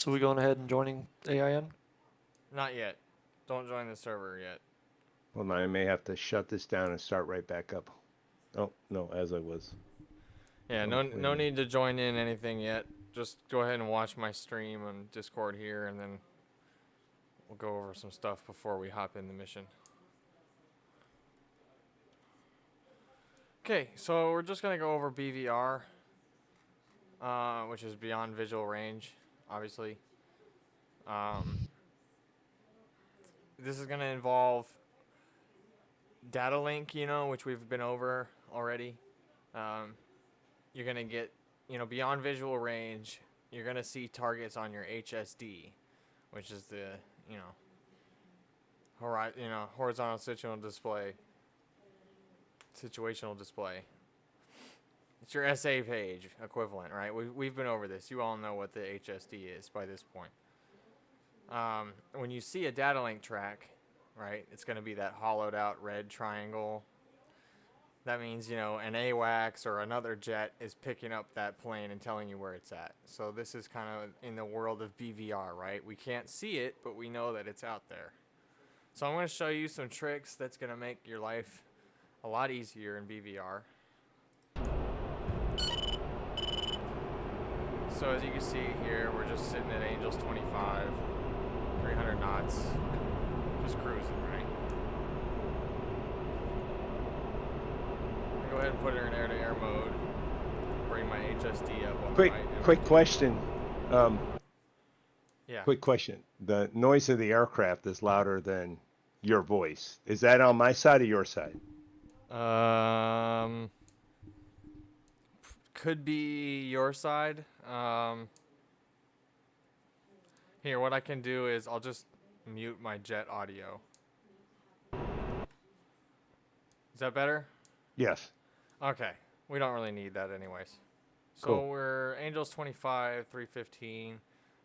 So we going ahead and joining AIN? Not yet. Don't join the server yet. Hold on, I may have to shut this down and start right back up. Oh, no, as I was. Yeah, Oh, no wait a no minute. need to join in anything yet. Just go ahead and watch my stream on Discord here, and then we'll go over some stuff before we hop in the mission. Okay, so we're just gonna go over BVR, which is beyond visual range, obviously. Um, this is gonna involve data link, which we've been over already. Um, you're gonna get, beyond visual range. You're gonna see targets on your HSD, which is the, you know, horizontal situational display. It's your SA page equivalent, right? We've been over this. You all know what the HSD is by this point. When you see a data link track, right, it's going to be that hollowed out red triangle. That means, an AWACS or another jet is picking up that plane and telling you where it's at. So this is kind of in the world of BVR, right? We can't see it, but we know that it's out there. So I'm going to show you some tricks that's going to make your life a lot easier in BVR. So as you can see here, we're just sitting at Angels 25, 300 knots, just cruising, right? Go ahead and put her in air-to-air mode. Bring my HSD up on the right. Quick question. Yeah. Quick question. The noise of the aircraft is louder than your voice. Is that on my side or your side? Could be your side. Here, what I can do is I'll just mute my jet audio. Is that better? Yes. Okay. We don't really need that anyways. So Cool. we're Angels 25, 315,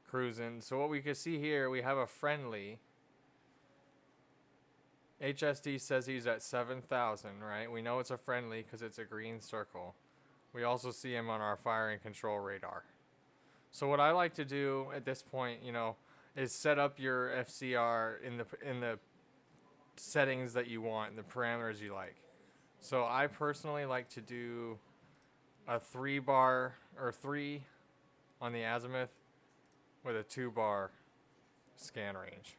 cruising. So what we can see here, we have a friendly. HSD says he's at 7,000, right? We know it's a friendly because it's a green circle. We also see him on our fire and control radar. So what I like to do at this point, is set up your FCR in the settings that you want, the parameters you like. So I personally like to do a 3-bar or 3 on the azimuth with a 2-bar scan range.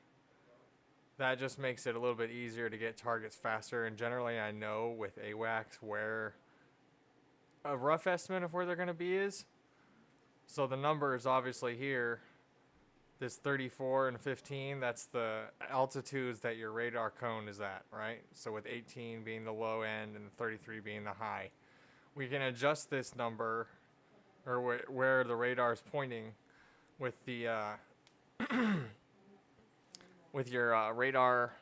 That just makes it a little bit easier to get targets faster, and generally I know with AWACS where a rough estimate of where they're going to be is. So the number is obviously here. This 34 and 15, that's the altitudes that your radar cone is at, right? So with 18 being the low end and 33 being the high. We can adjust this number, or where the radar is pointing, with the with your radar.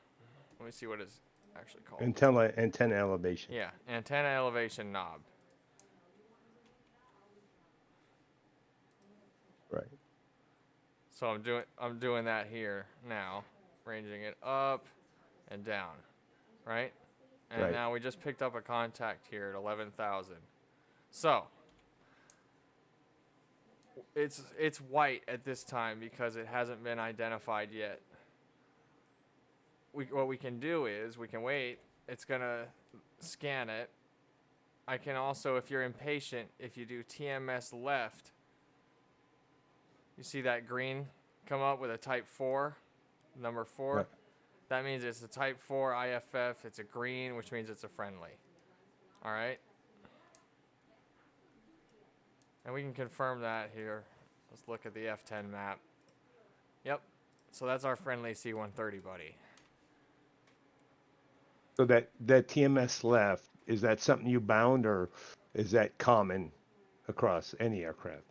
Let me see what it's actually called. Antenna elevation. Yeah, antenna elevation knob. Right. So I'm doing that here now, ranging it up and down, right? And Right. now we just picked up a contact here at 11,000. So it's white at this time because it hasn't been identified yet. What we can do is we can wait. It's gonna scan it. I can also, if you're impatient, if you do TMS left, you see that green come up with a type 4, number 4. Right. That means it's a type 4 IFF. It's a green, which means it's a friendly. All right. And we can confirm that here. Let's look at the F10 map. Yep. So that's our friendly C-130 buddy. So that TMS left, is that something you bound, or is that common across any aircraft?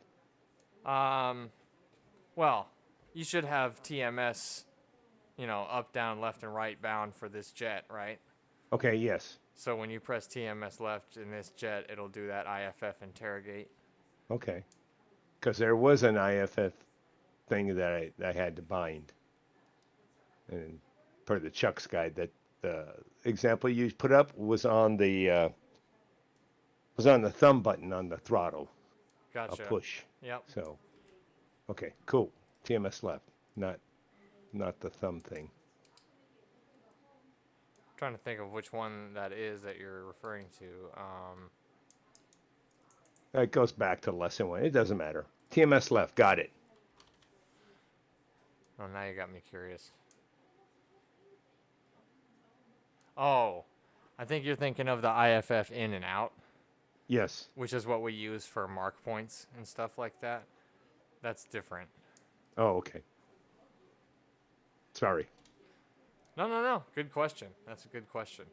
Well, you should have TMS, up, down, left, and right bound for this jet, right? Okay, yes. So when you press TMS left in this jet, it'll do that IFF interrogate. Okay. Because there was an IFF thing that I had to bind. And per the Chuck's guide, that the example you put up was on the thumb button on the throttle. Gotcha. A push. Yep. So, okay, cool. TMS left, not the thumb thing. Trying to think of which one that is that you're referring to. It goes back to lesson 1. It doesn't matter. TMS left. Got it. Oh, now you got me curious. Oh, I think you're thinking of the IFF in and out, Yes. which is what we use for mark points and stuff like that. That's different. Oh, okay. Sorry. No. Good question. That's a good question.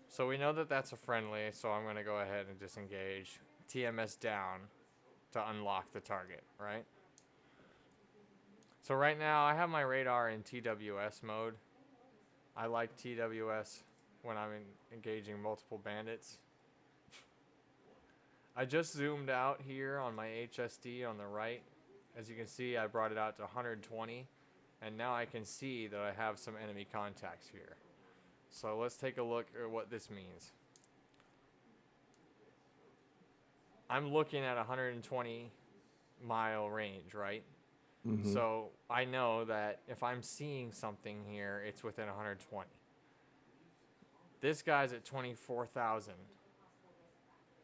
So we know that that's a friendly, so I'm going to go ahead and disengage. TMS down to unlock the target, right? So right now I have my radar in TWS mode. I like TWS when I'm engaging multiple bandits. I just zoomed out here on my HSD on the right. As you can see, I brought it out to 120, and now I can see that I have some enemy contacts here. So let's take a look at what this means. I'm looking at 120 mile range, right? Mm-hmm. So I know that if I'm seeing something here, it's within 120. This guy's at 24,000.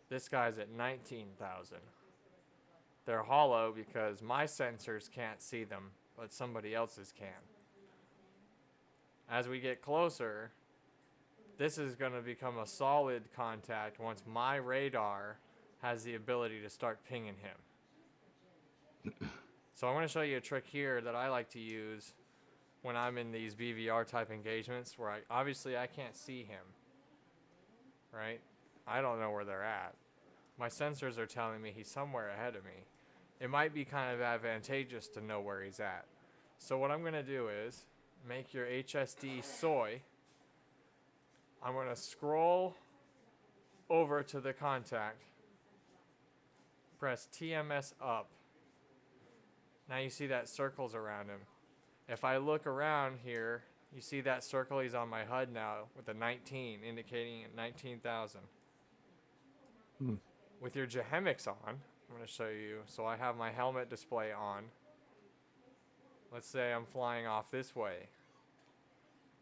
This guy's at 19,000. They're hollow because my sensors can't see them, but somebody else's can. As we get closer, this is going to become a solid contact once my radar has the ability to start pinging him. So I'm going to show you a trick here that I like to use when I'm in these BVR type engagements where obviously I can't see him, right? I don't know where they're at. My sensors are telling me he's somewhere ahead of me. It might be kind of advantageous to know where he's at. So what I'm going to do is make your HSD soy. I'm going to scroll over to the contact, press TMS up. Now you see that circle's around him. If I look around here, you see that circle, he's on my HUD now with a 19, indicating 19,000. Hmm. With your Jehemics on, I'm going to show you. So I have my helmet display on. Let's say I'm flying off this way.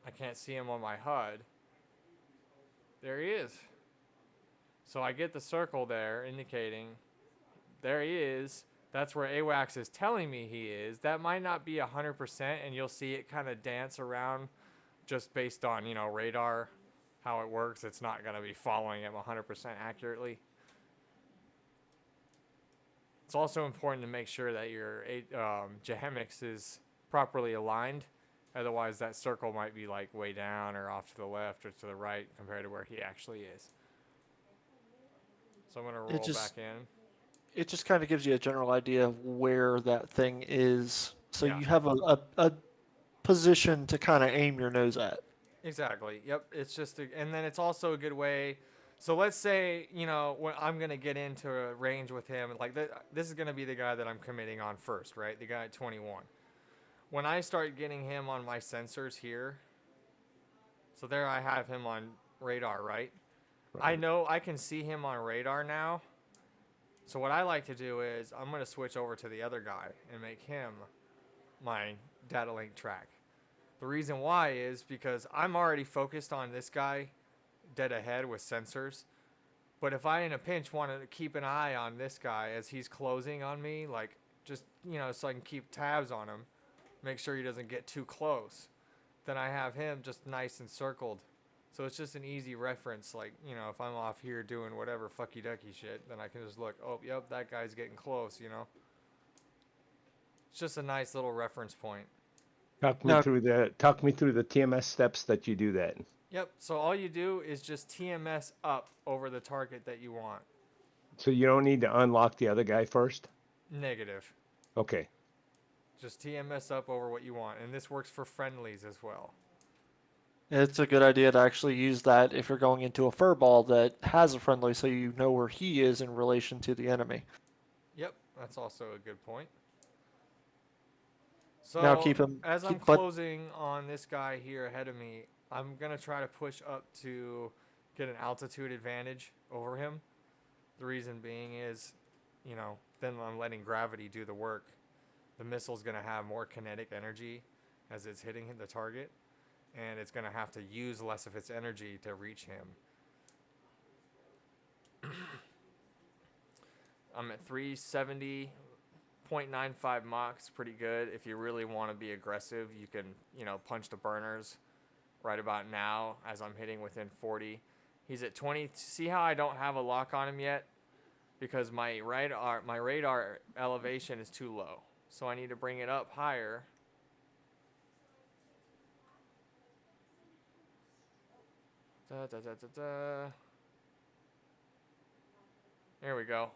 I can't see him on my HUD. There he is. So I get the circle there indicating there he is. That's where AWACS is telling me he is. That might not be 100%, and you'll see it kind of dance around just based on, radar, how it works. It's not going to be following him 100% accurately. It's also important to make sure that your Jehemics is properly aligned. Otherwise, that circle might be like way down or off to the left or to the right compared to where he actually is. So I'm going to roll back in. It just kind of gives you a general idea of where that thing is. So Yeah. you have a position to kind of aim your nose at. Exactly. Yep. It's just, and then it's also a good way. So let's say, when I'm going to get into a range with him, like this is going to be the guy that I'm committing on first, right? The guy at 21. When I start getting him on my sensors here, so there I have him on radar, right? I know I can see him on radar now. So what I like to do is I'm going to switch over to the other guy and make him my data link track. The reason why is because I'm already focused on this guy dead ahead with sensors. But if I in a pinch want to keep an eye on this guy as he's closing on me, like just, so I can keep tabs on him, make sure he doesn't get too close, then I have him just nice and circled. So it's just an easy reference. Like, if I'm off here doing whatever fucky ducky shit, then I can just look, oh, yep, that guy's getting close, It's just a nice little reference point. Talk me through the TMS steps that you do that. Yep. So all you do is just TMS up over the target that you want. So you don't need to unlock the other guy first? Negative. Okay. Just TMS up over what you want. And this works for friendlies as well. It's a good idea to actually use that if you're going into a furball that has a friendly, so you know where he is in relation to the enemy. Yep. That's also a good point. So Now I'm closing on this guy here ahead of me, I'm going to try to push up to get an altitude advantage over him. The reason being is, then I'm letting gravity do the work. the missile's going to have more kinetic energy as it's hitting the target, and it's going to have to use less of its energy to reach him. I'm at 370.95 Machs, pretty good. If you really want to be aggressive, you can, punch the burners right about now as I'm hitting within 40. He's at 20. See how I don't have a lock on him yet? Because my radar elevation is too low. So I need to bring it up higher. Da, da, da, da, da. There we go.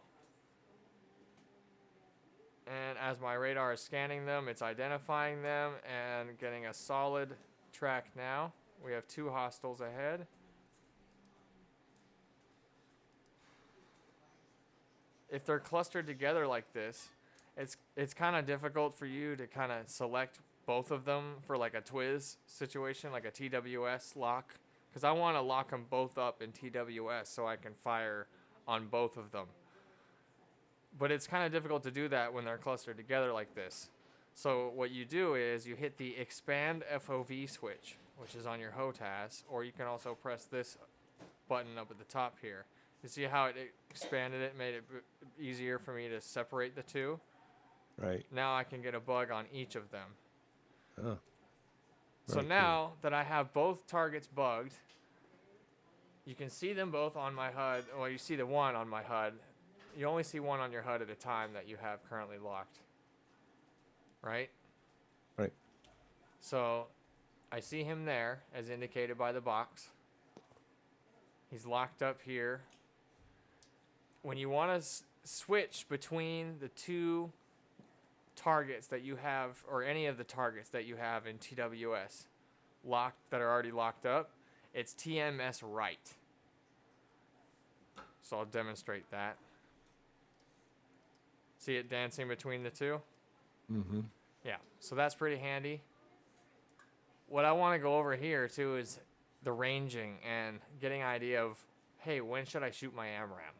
And as my radar is scanning them, it's identifying them and getting a solid track now. We have 2 hostiles ahead. If they're clustered together like this, it's kind of difficult for you to kind of select both of them for like a Twiz situation, like a TWS lock. Because I want to lock them both up in TWS so I can fire on both of them. But it's kind of difficult to do that when they're clustered together like this. So what you do is you hit the expand FOV switch, which is on your HOTAS, or you can also press this button up at the top here. You see how it expanded it, made it easier for me to separate the two? Right. Now I can get a bug on each of them. Oh. So now that I have both targets bugged, you can see them both on my HUD. Well, you see the one on my HUD. You only see one on your HUD at a time that you have currently locked. Right? Right. So I see him there, as indicated by the box. He's locked up here. When you want to switch between the 2 targets that you have, or any of the targets that you have in TWS locked, that are already locked up, it's TMS right. So I'll demonstrate that. See it dancing between the 2? Mm-hmm. Yeah, so that's pretty handy. What I want to go over here too is the ranging and getting an idea of, hey, when should I shoot my AMRAAM?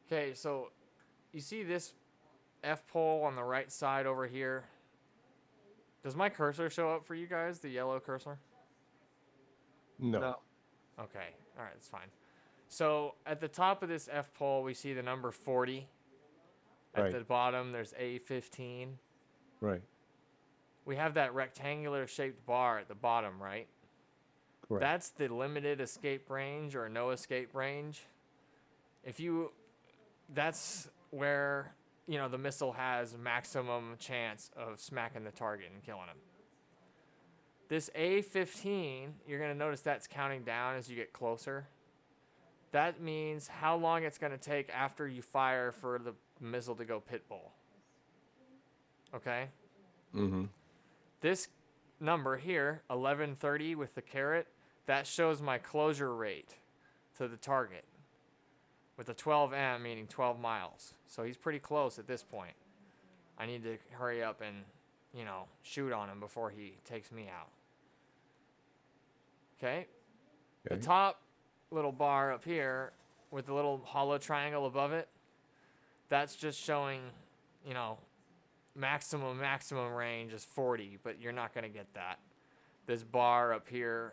Okay, so you see this F pole on the right side over here? Does my cursor show up for you guys, the yellow cursor? No. Okay, all right, that's fine. So at the top of this F pole, we see the number 40. At Right. the bottom, there's A15. Right. We have that rectangular shaped bar at the bottom, right? Correct. That's the limited escape range or no escape range. That's where, the missile has maximum chance of smacking the target and killing him. This A15, you're going to notice that's counting down as you get closer. That means how long it's going to take after you fire for the missile to go pit bull. Okay? Mm-hmm. This number here, 1130 with the caret, that shows my closure rate to the target. With a 12M, meaning 12 miles. So he's pretty close at this point. I need to hurry up and, shoot on him before he takes me out. Okay? The top little bar up here with the little hollow triangle above it, that's just showing, maximum range is 40, but you're not going to get that. This bar up here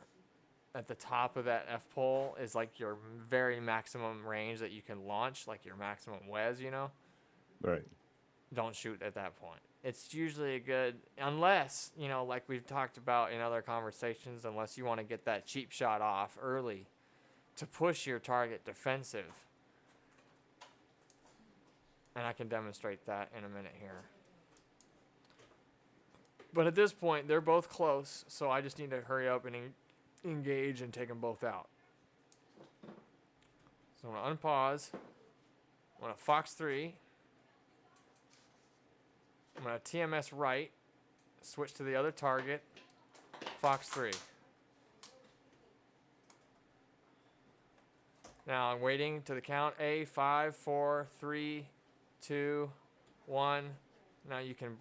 at the top of that F pole is like your very maximum range that you can launch, like your maximum WES, Right. Don't shoot at that point. It's usually a good, unless, like we've talked about in other conversations, unless you want to get that cheap shot off early to push your target defensive. And I can demonstrate that in a minute here. But at this point, they're both close, so I just need to hurry up and engage and take them both out. So I'm going to unpause. I'm going to Fox 3. I'm going to TMS right. Switch to the other target. Fox 3. Now I'm waiting to the count. 5, 4, 3, 2, 1. Now you can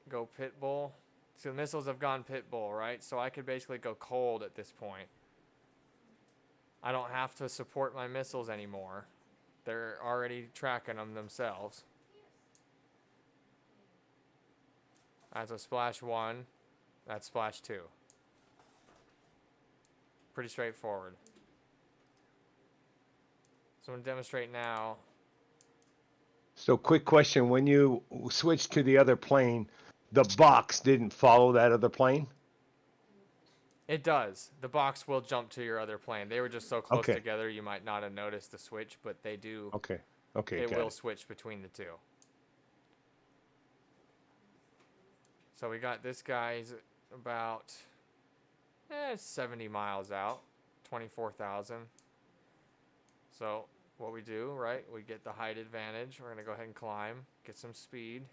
go pit bull. So the missiles have gone pit bull, right? So I could basically go cold at this point. I don't have to support my missiles anymore. They're already tracking them themselves. That's a splash 1. That's splash 2. Pretty straightforward. So I'm going to demonstrate now. So quick question, when you switched to the other plane, the box didn't follow that other plane? It does. The box will jump to your other plane. They were just so close Okay. together you might not have noticed the switch, but they do. Okay. Okay, It got will it. switch between the two. So we got this guy's about 70 miles out, 24,000. So what we do, right, we get the height advantage. We're going to go ahead and climb, get some speed.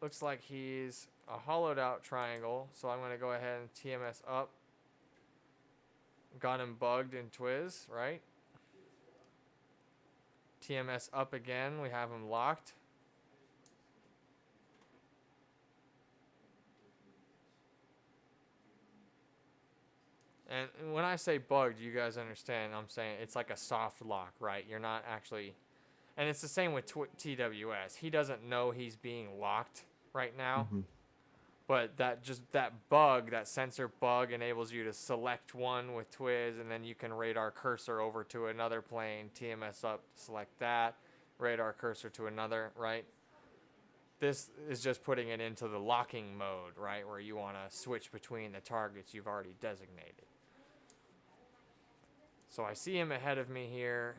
Looks like he's a hollowed out triangle, so I'm going to go ahead and TMS up. Got him bugged in Twiz, right? TMS up again, we have him locked. And when I say bugged, you guys understand, I'm saying it's like a soft lock, right? You're not actually... And it's the same with TWS. He doesn't know he's being locked right now. Mm-hmm. But that bug, that sensor bug, enables you to select one with Twiz, and then you can radar cursor over to another plane, TMS up, select that, radar cursor to another, right? This is just putting it into the locking mode, right, where you want to switch between the targets you've already designated. So I see him ahead of me here.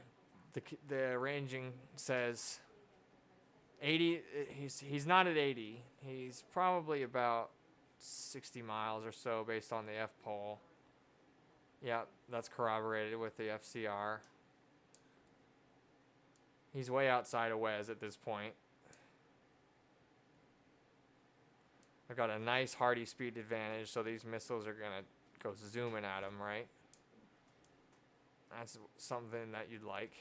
The ranging says 80. He's not at 80. He's probably about 60 miles or so based on the F pole. Yep, that's corroborated with the FCR. He's way outside of Wes at this point. I've got a nice hardy speed advantage, so these missiles are gonna go zooming at him, right? That's something that you'd like.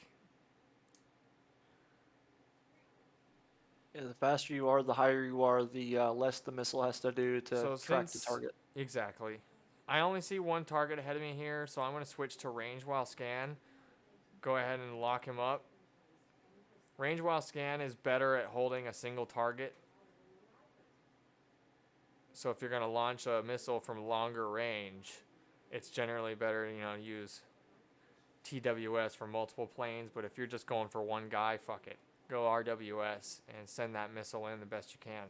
Yeah, the faster you are, the higher you are, the less the missile has to do to So track the target. Exactly. I only see one target ahead of me here, so I'm going to switch to range while scan. Go ahead and lock him up. Range while scan is better at holding a single target. So if you're going to launch a missile from longer range, it's generally better, to use TWS for multiple planes. But if you're just going for one guy, fuck it. Go RWS and send that missile in the best you can.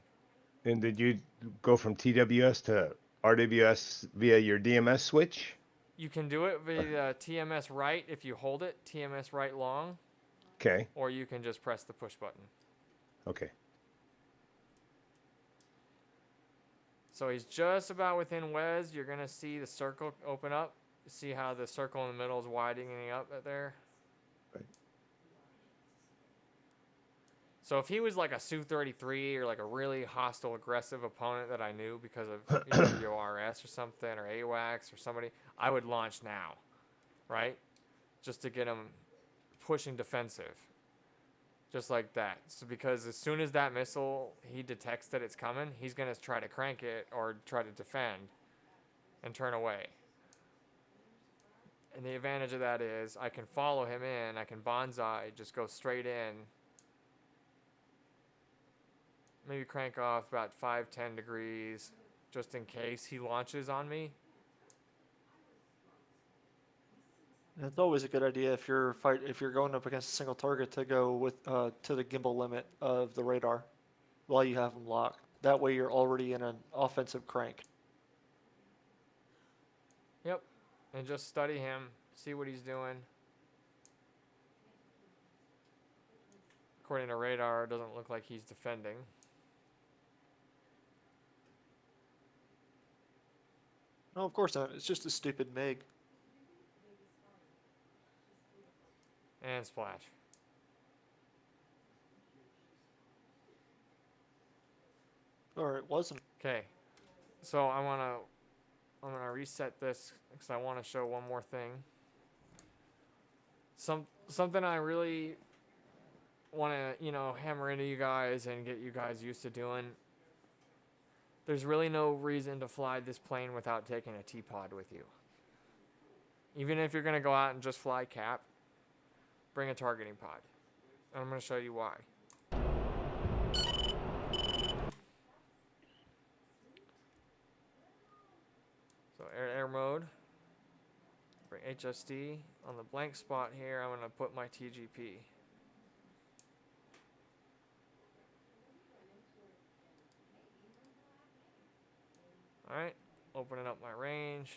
And did you go from TWS to RWS via your DMS switch? You can do it via TMS right if you hold it, TMS right long, Okay. or you can just press the push button. Okay. So he's just about within Wes. You're going to see the circle open up. See how the circle in the middle is widening up there? Right. So if he was like a Su-33 or like a really hostile, aggressive opponent that I knew because of WRS or something, or AWACS or somebody, I would launch now, right? Just to get him pushing defensive. Just like that. So because as soon as that missile, he detects that it's coming, he's going to try to crank it or try to defend and turn away. And the advantage of that is I can follow him in, I can bonsai, just go straight in. Maybe crank off about 5-10 degrees just in case he launches on me. And it's always a good idea if you're going up against a single target to go with to the gimbal limit of the radar while you have them locked. That way you're already in an offensive crank. Yep. And just study him, see what he's doing. According to radar, it doesn't look like he's defending. No, of course not. It's just a stupid MiG. And splash. Or it wasn't. Okay. So I'm gonna reset this because I want to show one more thing. Something I really want to, hammer into you guys and get you guys used to doing. There's really no reason to fly this plane without taking a T-pod with you. Even if you're going to go out and just fly cap, bring a targeting pod. And I'm going to show you why. So air mode. Bring HSD on the blank spot here. I'm gonna put my TGP. All right, opening up my range.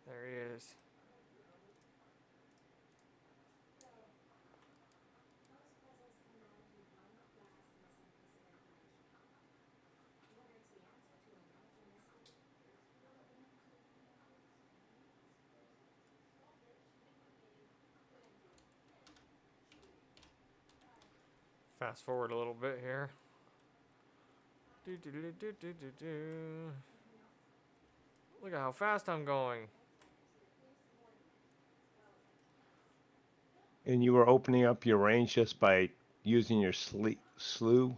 There he is. Fast forward a little bit here. Do, do, do, do, do, do, do. Look at how fast I'm going. And you were opening up your range just by using your slew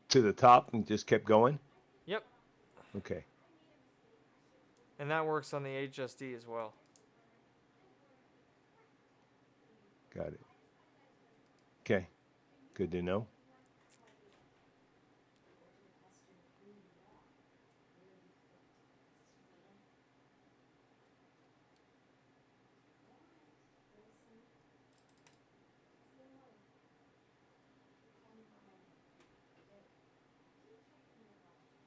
to the top and just kept going? Yep, Okay, and that works on the HSD as well. got it. Okay, good to know.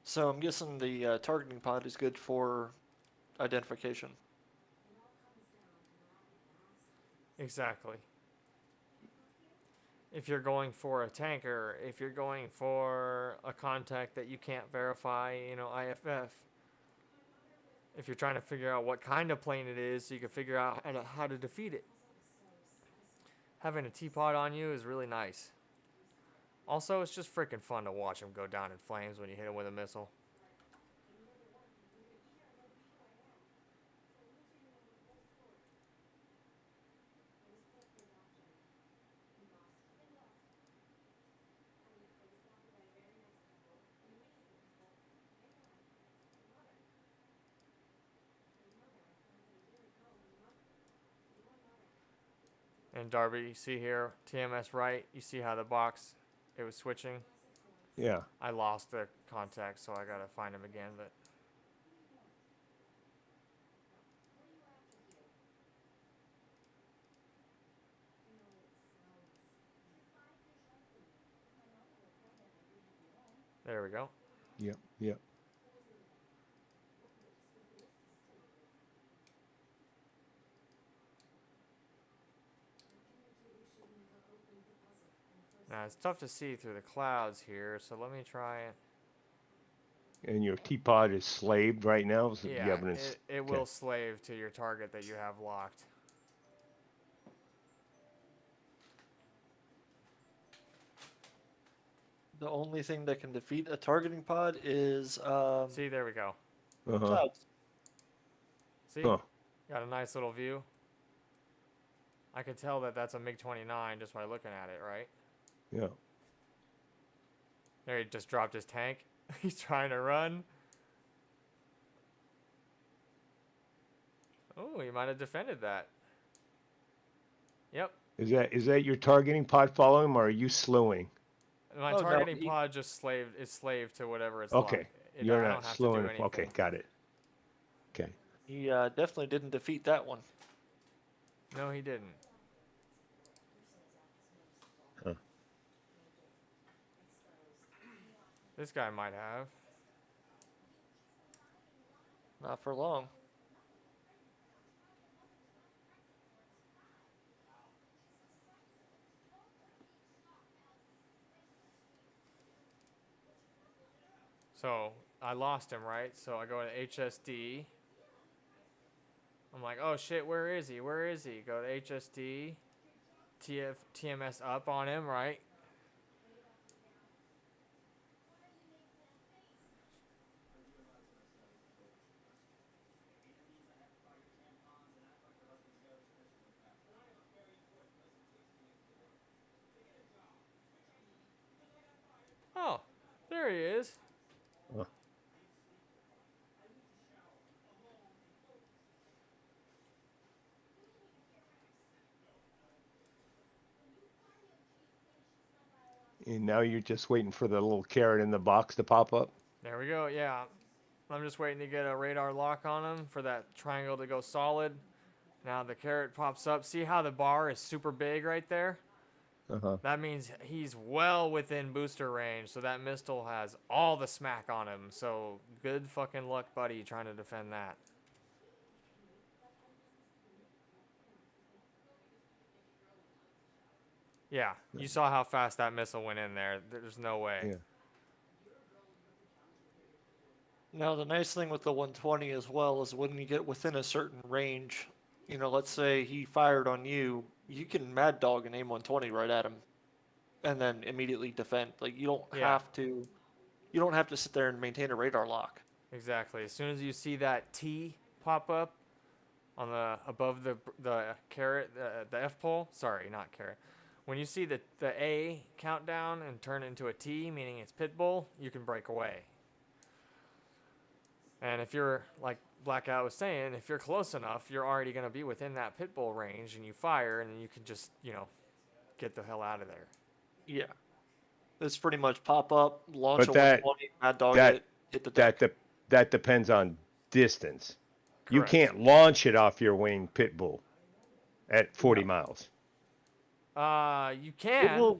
So I'm guessing the targeting pod is good for identification. Exactly. If you're going for a tanker, if you're going for a contact that you can't verify, IFF. If you're trying to figure out what kind of plane it is, so you can figure out how to defeat it. Having a T-pod on you is really nice. Also, it's just freaking fun to watch him go down in flames when you hit him with a missile. And Darby, you see here, TMS right, you see how the box, it was switching. Yeah. I lost the contact, so I gotta find him again, but... There we go. Yep. Yep. Now, it's tough to see through the clouds here, so let me try it. And your T-pod is slaved right now? So you Yeah, haven't it will slave to your target that you have locked. The only thing that can defeat a targeting pod is See, there we go. Uh-huh. clouds. See? Huh. Got a nice little view. I can tell that that's a MiG-29 just by looking at it, right? Yeah. There, he just dropped his tank. He's trying to run. Oh, he might have defended that. Yep. Is that your targeting pod following him, or are you slewing? My Oh, no, targeting he- pod just is slave to whatever it's Okay. locked. You're I not don't have to do slewing him. anything. Okay, got it. Okay. He definitely didn't defeat that one. No, he didn't. Huh. This guy might have. Not for long. So I lost him, right? So I go to HSD. I'm like, oh shit, where is he? Where is he? Go to HSD. TMS up on him, right? Oh, there he is. Huh. And now you're just waiting for the little carrot in the box to pop up. There we go. Yeah. I'm just waiting to get a radar lock on him for that triangle to go solid. Now the carrot pops up. See how the bar is super big right there? Uh-huh. That means he's well within booster range, so that missile has all the smack on him. So good fucking luck, buddy, trying to defend that. Yeah, you saw how fast that missile went in there. There's no way. Yeah. Now, the nice thing with the 120 as well is when you get within a certain range, you know, let's say he fired on you, you can Mad Dog and aim 120 right at him, and then immediately defend. Like Yeah. you don't have to sit there and maintain a radar lock. Exactly. As soon as you see that T pop up on the above the carrot, the F pole. Sorry, not carrot. When you see the A countdown and turn it into a T, meaning it's pitbull, you can break away. And if you're, like Blackout was saying, if you're close enough, you're already going to be within that pitbull range, and you fire, and then you can just, get the hell out of there. Yeah, it's pretty much pop up, launch But a that 120, Mad Dog that it, hit the deck. that depends on distance. You Correct. can't launch it off your wing pitbull at 40 No. miles. You can.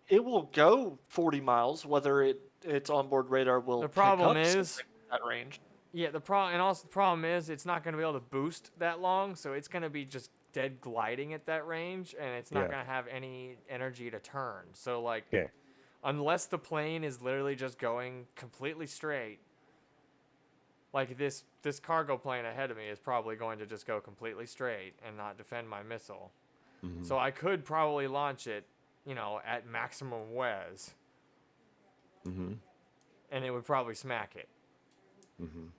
It will go 40 miles, whether its onboard radar will The pick problem up is- something at that range. Yeah, the problem is it's not going to be able to boost that long, so it's going to be just dead gliding at that range, and it's not Yeah. going to have any energy to turn. So like, Okay. unless the plane is literally just going completely straight, like this cargo plane ahead of me is probably going to just go completely straight and not defend my missile. Mhm. So I could probably launch it, at maximum WES, Mhm. and it would probably smack it. Mhm.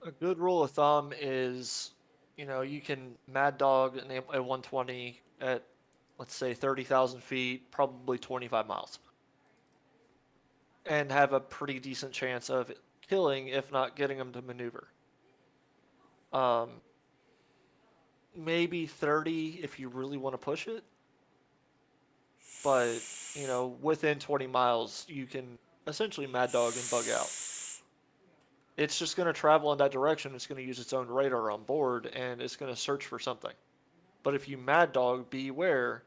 A good rule of thumb is, you can Mad Dog a 120 at, let's say, 30,000 feet, probably 25 miles, and have a pretty decent chance of killing, if not getting them to maneuver. Maybe 30 if you really want to push it, but within 20 miles, you can essentially Mad Dog and bug out. It's just going to travel in that direction. It's going to use its own radar on board, and it's going to search for something. But if you Mad Dog, beware,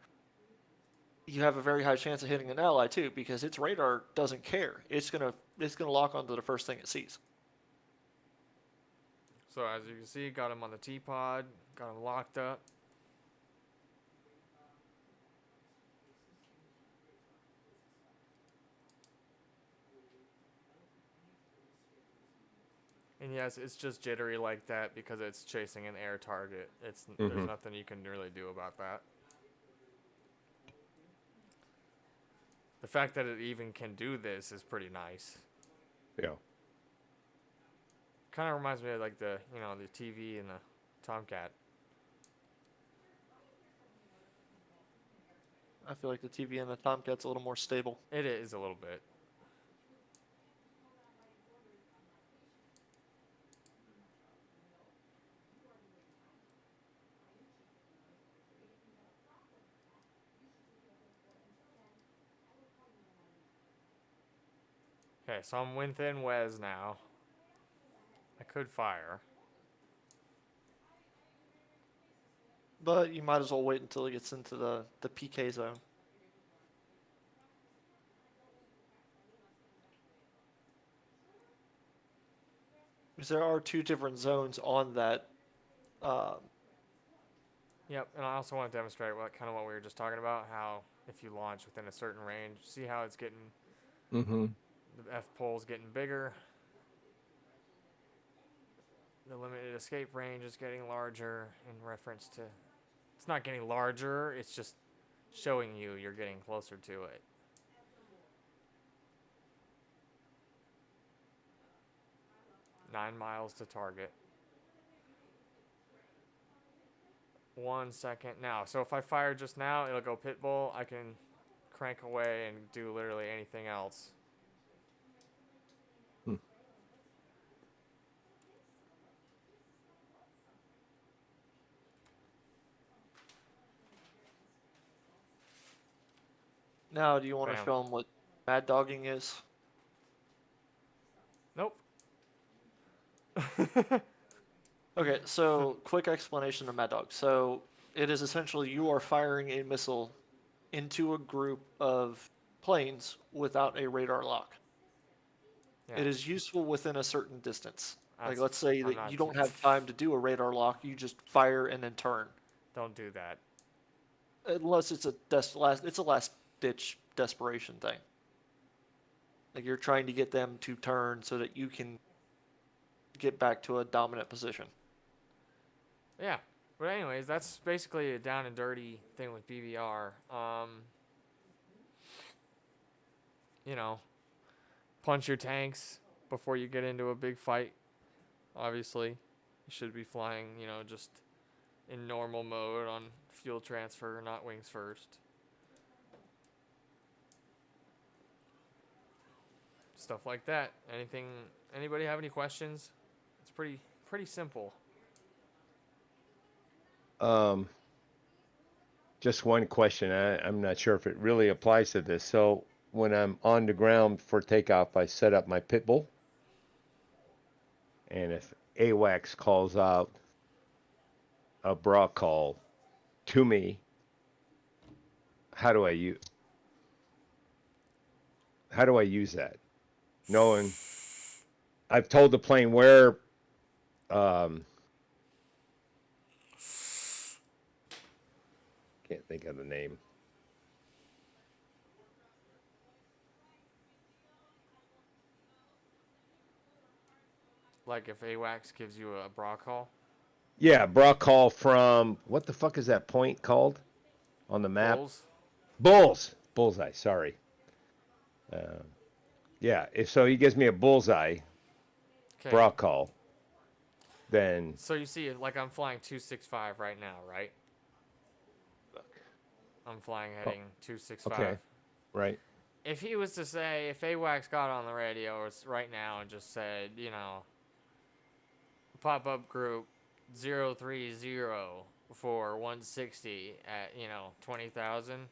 you have a very high chance of hitting an ally too, because its radar doesn't care. It's gonna lock onto the first thing it sees. So as you can see, got him on the T-pod, got him locked up. And yes, it's just jittery like that because it's chasing an air target. There's Mhm. nothing you can really do about that. The fact that it even can do this is pretty nice. Yeah. Kind of reminds me of like the TV and the Tomcat. I feel like the TV and the Tomcat's a little more stable. It is a little bit. Okay, so I'm within Wes now. I could fire. But you might as well wait until it gets into the PK zone. Because there are two different zones on that. Yep, and I also want to demonstrate what we were just talking about, how if you launch within a certain range, see how it's getting, Mhm. the F pole's getting bigger. The limited escape range is getting larger in reference to, it's not getting larger, it's just showing you're getting closer to it. Nine miles to target. 1 second now. So if I fire just now, it'll go pitbull. I can crank away and do literally anything else. Hmm. Now, do you want to Bam. show them what mad dogging is? Nope. Okay, so quick explanation of mad dog. So it is essentially you are firing a missile into a group of planes without a radar lock. Yeah. It is useful within a certain distance. Like, That's, let's say I'm that not you too. don't have time to do a radar lock, you just fire and then turn. Don't do that. Unless it's it's a last ditch desperation thing. Like you're trying to get them to turn so that you can get back to a dominant position. Yeah. But anyways, that's basically a down and dirty thing with BVR. You know, punch your tanks before you get into a big fight. Obviously, you should be flying, just in normal mode on fuel transfer, not wings first. Stuff like that. Anybody have any questions? It's pretty simple. Just one question. I'm not sure if it really applies to this. So when I'm on the ground for takeoff, I set up my pit bull, and if AWACS calls out a bra call to me, how do I use that? Knowing I've told the plane where can't think of the name. Like if AWACS gives you a bra call. Yeah, bra call from what the fuck is that point called on the map? Bulls. Bullseye. Sorry. Yeah, if so, he gives me a bullseye Okay. bra call. Then So you see, like I'm flying 265 right now, right? I'm flying oh, heading 265. okay, right. If he was to say, if AWACS got on the radio right now and just said, pop up group 030 for 160 at, 20,000,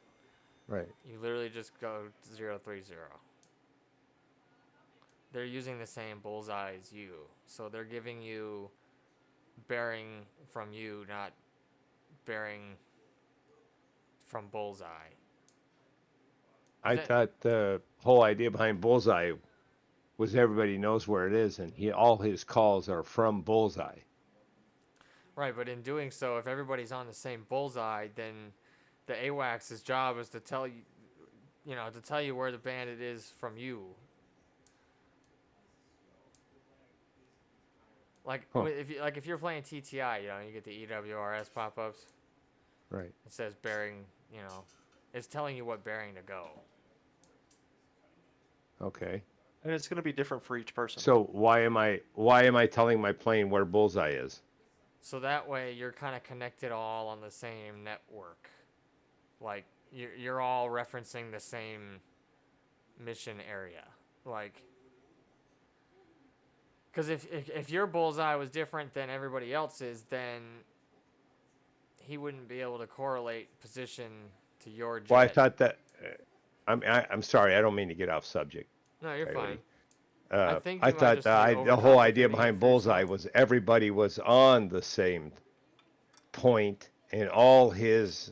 Right. you literally just go 030. They're using the same bullseye as you. So they're giving you bearing from you, not bearing from bullseye. I That thought the whole idea behind bullseye was everybody knows where it is, and all his calls are from bullseye. right, but in doing so, if everybody's on the same bullseye, then the AWACS's job is to tell you, to tell you where the bandit is from you. Like Huh. if you're playing TTI, you get the EWRS pop-ups. Right. It says bearing, it's telling you what bearing to go. Okay. And it's going to be different for each person. So why am I telling my plane where bullseye is? So that way you're kind of connected all on the same network. Like you're all referencing the same mission area. Like, because if your bullseye was different than everybody else's, then he wouldn't be able to correlate position to your jet. Well, I thought that. I'm sorry. I don't mean to get off subject. No, you're Coyote. fine. I think I you might thought just be the whole idea overcomplicating it behind for bullseye yourself. was everybody was on the same point, and all his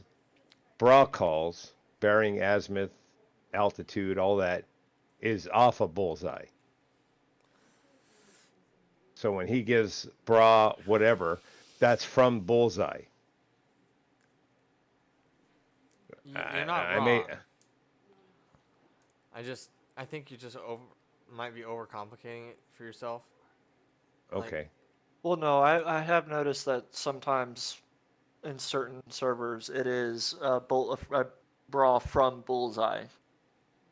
bra calls, bearing, azimuth, altitude, all that is off of bullseye. So when he gives bra whatever, that's from bullseye. You're not I wrong. may. I think you just might be overcomplicating it for yourself. Okay. Well, no, I have noticed that sometimes in certain servers it is a bra from bullseye,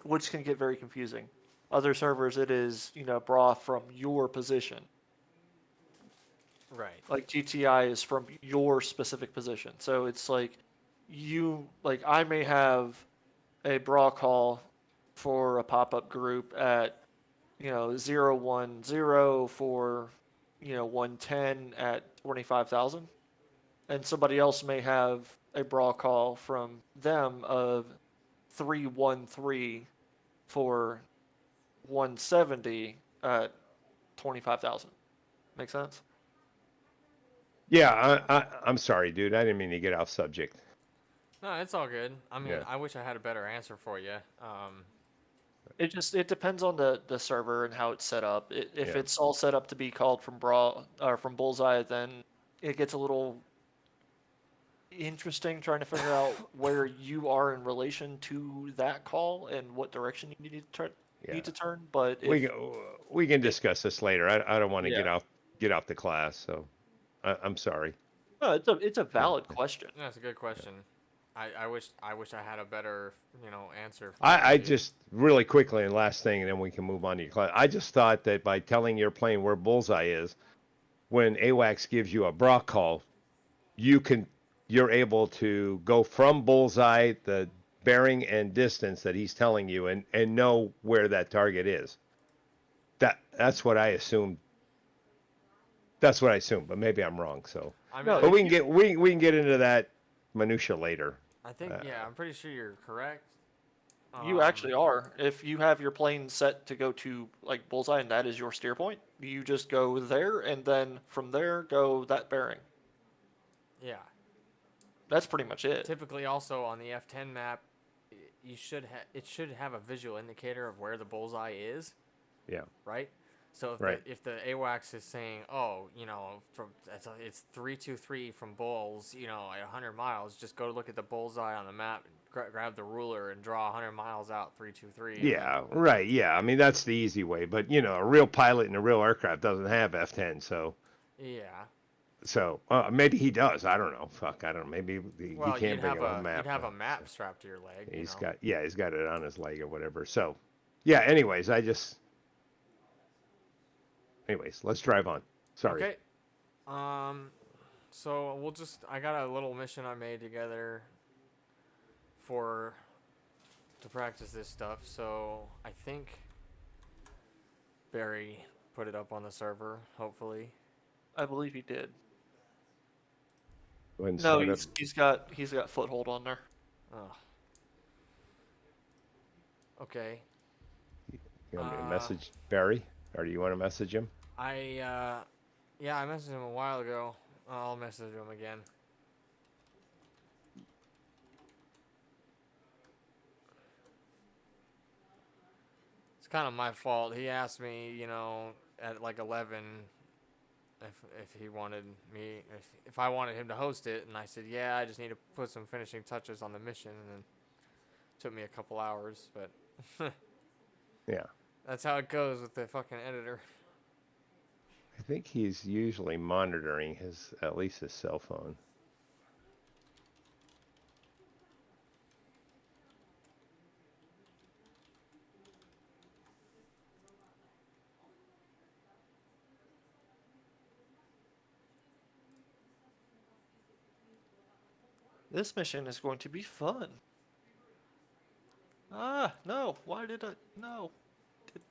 which can get very confusing. Other servers it is, bra from your position. Right. Like GTI is from your specific position. So it's like I may have a bra call for a pop-up group at 010 for 110 at 25,000, and somebody else may have a bra call from them of 313 for 170 at 25,000. Make sense? Yeah, I'm sorry, dude. I didn't mean to get off subject. No, it's all good. I mean, Yeah. I wish I had a better answer for you. It depends on the server and how it's set up. If Yeah. it's all set up to be called from Brawl or from Bullseye, then it gets a little interesting trying to figure out where you are in relation to that call and what direction you Yeah. need to turn. But We if can, we can it, discuss this later. I don't want to yeah, get off the class, so I'm sorry. no, it's a Yeah. valid question. That's a good question. I wish I had a better answer for I you. just really quickly and last thing, and then we can move on to your class. I just thought that by telling your plane where bullseye is, when AWACS gives you a bra call, you're able to go from bullseye, the bearing and distance that he's telling you, and know where that target is. That's what I assumed. That's what I assumed, but maybe I'm wrong. So, I mean, No, but if we can get into that minutia later. I think Uh, yeah, I'm pretty sure you're correct. you Um, actually are. If you have your plane set to go to like Bullseye and that is your steer point, you just go there and then from there go that bearing. yeah. That's pretty much it. Typically, also on the F10 map, it should have a visual indicator of where the bullseye is, yeah, right? So right. if the AWACS is saying, oh, it's 323 from Bulls, at 100 miles, just go look at the bullseye on the map, grab the ruler, and draw 100 miles out 323, and then Yeah, right. Yeah, I mean that's the easy way, but a real pilot in a real aircraft doesn't have F10, yeah. maybe he does. I don't know. Fuck, I don't know. Maybe he Well, can't bring up a you'd map. have a map strapped to your leg, He's got it on his leg or whatever. So, yeah. Anyways, let's drive on. Sorry. Okay. Um, so I got a little mission I made together for to practice this stuff. So I think Barry put it up on the server. Hopefully. I believe he did. Go ahead and No, start up. he's got foothold on there. Oh. Okay. You want me to Uh, message Barry, or do you want to message him? yeah, I messaged him a while ago. I'll message him again. It's kind of my fault. He asked me, at like 11 if he wanted me if I wanted him to host it, and I said, "Yeah, I just need to put some finishing touches on the mission." And it took me a couple hours, but Yeah. that's how it goes with the fucking editor. I think he's usually monitoring at least his cell phone. This mission is going to be fun. Ah, no. Why did I? No. Did,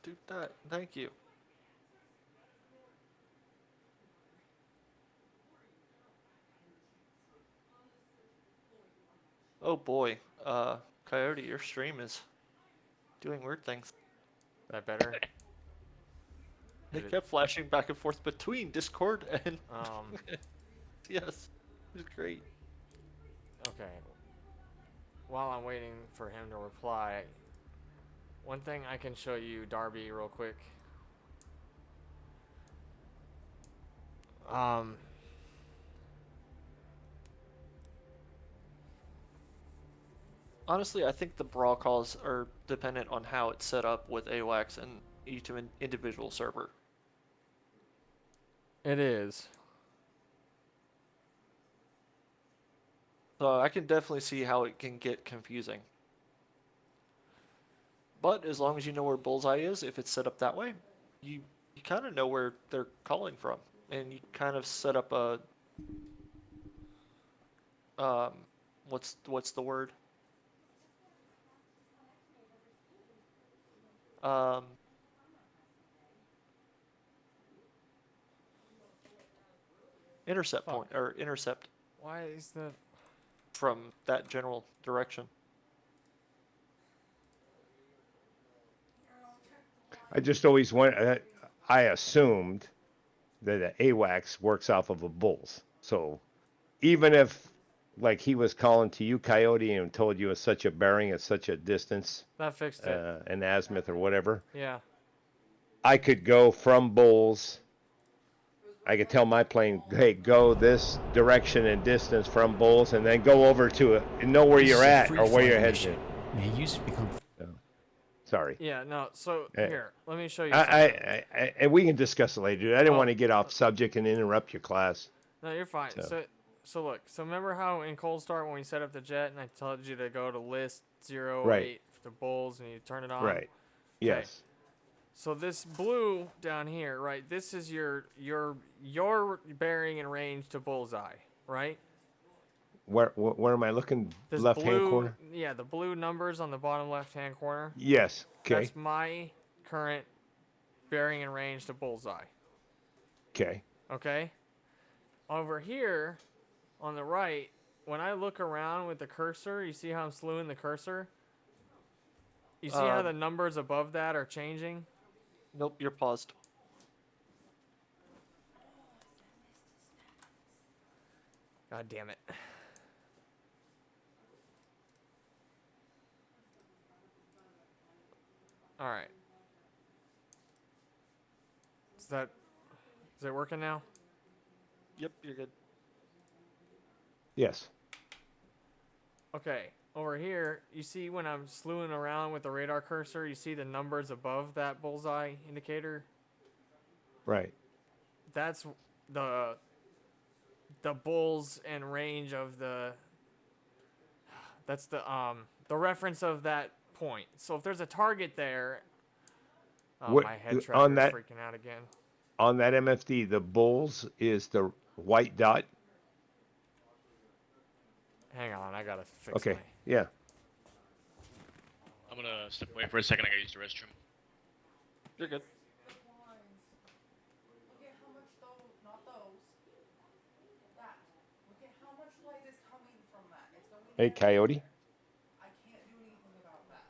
do that. Thank you. Oh boy. Coyote, your stream is doing weird things. That better? Did It it, kept flashing back and forth between Discord and um, yes. It was great. okay. While I'm waiting for him to reply, one thing I can show you, Darby, real quick. Um, Honestly, I think the brawl calls are dependent on how it's set up with AWACS and each individual server. it is. So I can definitely see how it can get confusing. But as long as you know where Bullseye is, if it's set up that way, you you kind of know where they're calling from, and you kind of set up a um, what's the word? Um, intercept Fuck. point or intercept Why is the from that general direction. I just always went. I assumed that an AWACS works off of a bulls. So even if, like, he was calling to you, Coyote, and told you it's such a bearing at such a distance, That fixed it. an azimuth or whatever, Yeah. I could go from bulls. I could tell my plane, hey, go this direction and distance from bulls, and then go over to it and know where This you're is a at free or where flight your head's mission. at. May use become. Sorry. Yeah. No. So Uh, here, let me show you something. And we can discuss it later. Dude. I didn't Oh. want to get off subject and interrupt your class. No, you're fine. So. So look. So remember how in Cold Start when we set up the jet and I told you to go to list 08 Right. for the bulls and you turn it on. Right. Yes. So this blue down here, right? This is your bearing and range to bullseye, right? Where am I looking? This Left hand blue, corner? yeah, the blue numbers on the bottom left-hand corner. Yes. Okay. That's my current bearing and range to bullseye. Okay. Okay. Over here, on the right, when I look around with the cursor, you see how I'm slewing the cursor? You see how the numbers above that are changing? Nope, you're paused. God damn it. All right. Is it working now? Yep, you're good. Yes. Okay. Over here, you see when I'm slewing around with the radar cursor, you see the numbers above that bullseye indicator? Right. That's the bulls and range of the that's the reference of that point. So if there's a target there, What- my head on tracker's that- freaking out again. On that MFD, the bulls is the white dot. Hang on, I gotta fix Okay. my. Yeah. I'm gonna step away for a second. I gotta use the restroom. You're good. Look at how much those, not those. That. Look at how much light is coming from that. It's going Hey, there. Coyote. I can't do anything about that.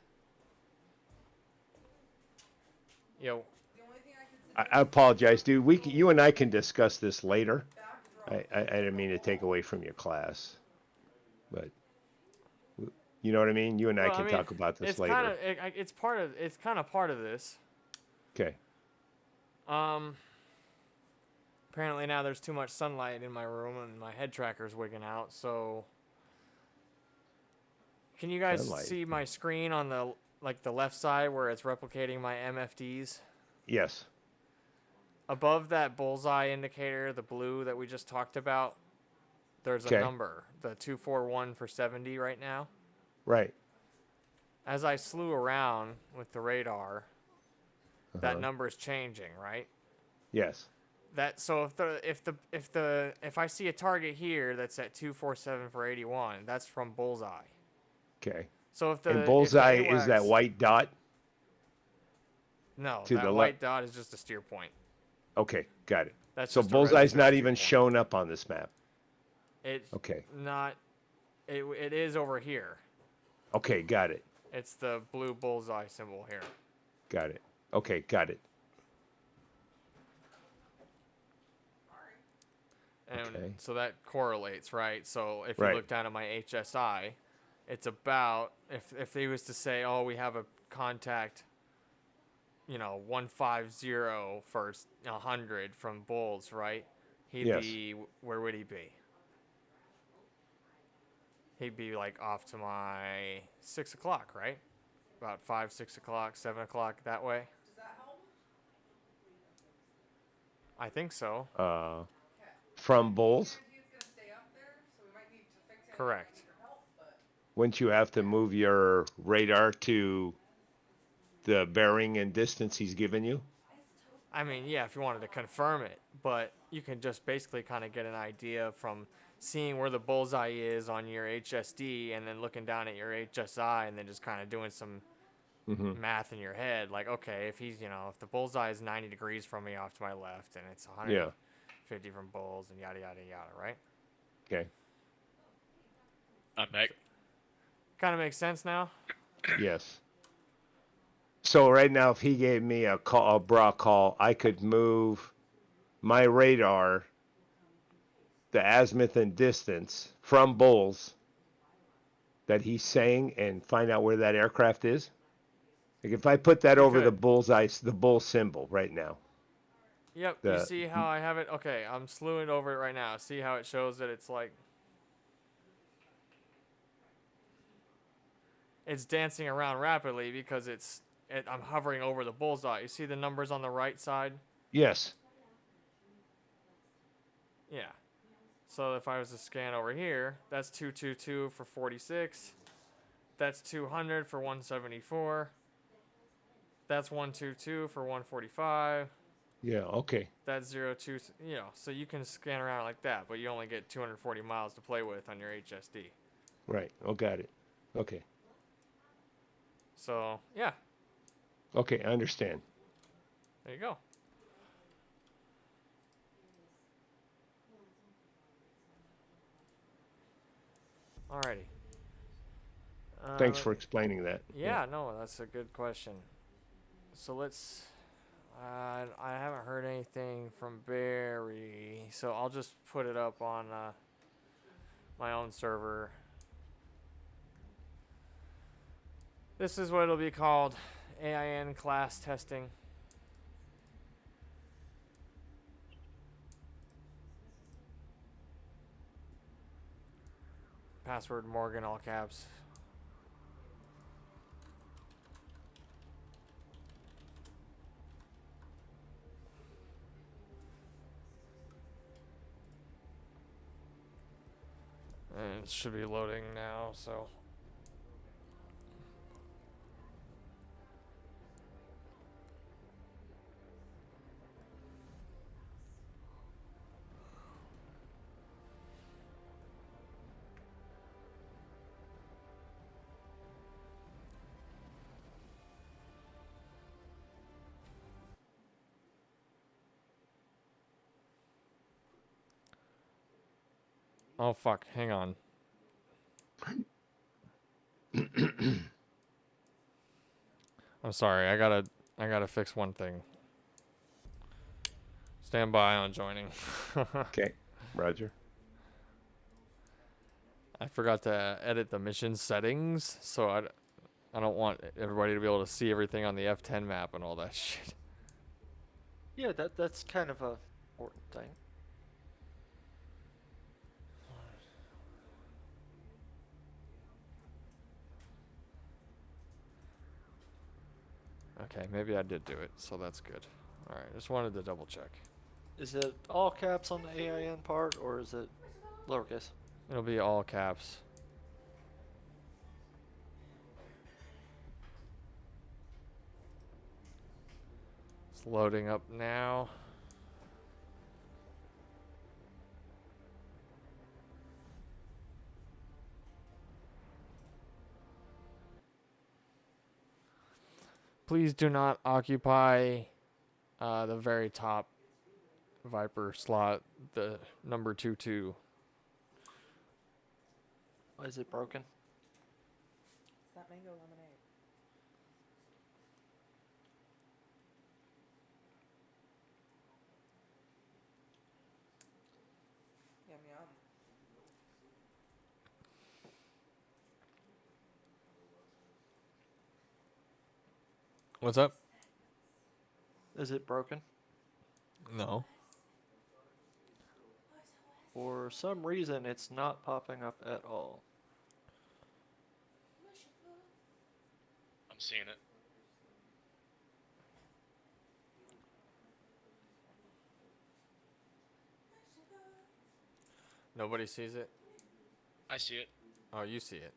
Yo, The only thing I can I apologize, dude. You and I can discuss this later. backdrop. I didn't mean to take away from your class, but you know what I mean. You and I well, can mean, talk about this it's later. kind of it's kind of part of this. Okay. Apparently now there's too much sunlight in my room and my head tracker's wigging out. So, can you guys Sunlight. see my screen on the left side where it's replicating my MFDs? Yes. Above that bullseye indicator, the blue that we just talked about, there's Okay. a number, the 241 for 70 right now. Right. As I slew around with the radar, that Uh-huh. number is changing, right? Yes. That so if I see a target here that's at 247 for 81, that's from bullseye. Okay. So if the And bullseye if the is that AWACS white dot. No, to that the white left. dot is just a steer point. Okay, got it. That's So just a bullseye's registered not steer even point. shown up on this map. It's Okay. not. It is over here. Okay, got it. It's the blue bullseye symbol here. Got it. Okay, got it. And Okay. so that correlates, right? So if Right. you look down at my HSI, it's about if they was to say, oh, we have a contact, 150 for 100 from bulls, right? He'd Yes. be, where would he be? He'd be like off to my 6 o'clock, right? About 5, 6 o'clock, 7 o'clock that way. Does that help? I think so. From bulls, Guarantee it's gonna stay up there, so we might need to fix it. Correct. Need your help, but wouldn't you have to move your radar to the bearing and distance he's given you? I mean, yeah, if you wanted to confirm it, but you can just basically kind of get an idea from seeing where the bullseye is on your HSD and then looking down at your HSI and then just kind of doing some Mm-hmm. math in your head. Like, okay, if he's, if the bullseye is 90 degrees from me off to my left and it's 150 from bulls and yada, yada, yada, right? Okay. I'm back. Kind of makes sense now? Yes. So right now, if he gave me a call, a bra call, I could move my radar, the azimuth and distance from Bulls that he's saying, and find out where that aircraft is. Like if I put that You over the could. bullseye, the bull symbol right now. Yep, you The see how I have it? Okay, I'm slewing over it right now. See how it shows that it's like... It's dancing around rapidly because I'm hovering over the bullseye. You see the numbers on the right side? yes, Yeah. So if I was to scan over here, that's 222 for 46. That's 200 for 174. That's 122 for 145. yeah, okay, That's 02, so you can scan around like that, but you only get 240 miles to play with on your HSD. right. Oh, got it. Okay, So, yeah, okay, I understand. there you go. Alrighty. Thanks let for me- explaining that. Yeah, no, that's a good question. So let's. I haven't heard anything from Barry, so I'll just put it up on my own server. This is what it'll be called, AIN class testing. Password Morgan, all caps. And it should be loading now, so. Oh fuck, hang on. I'm sorry, I gotta fix one thing. Stand by on joining. Okay, Roger. I forgot to edit the mission settings, so I don't want everybody to be able to see everything on the F10 map and all that shit. Yeah, that's kind of a important thing. Okay, maybe I did do it, so that's good. Alright, just wanted to double check. Is it all caps on the AIN part, or is it lowercase? It'll be all caps. It's loading up now. Please do not occupy the very top Viper slot, the number 22. Why is it broken? It's that mango lemonade. Yum yum. What's up? Is it broken? No. For some reason, it's not popping up at all. I'm seeing it. Nobody sees it? I see it. Oh, you see it.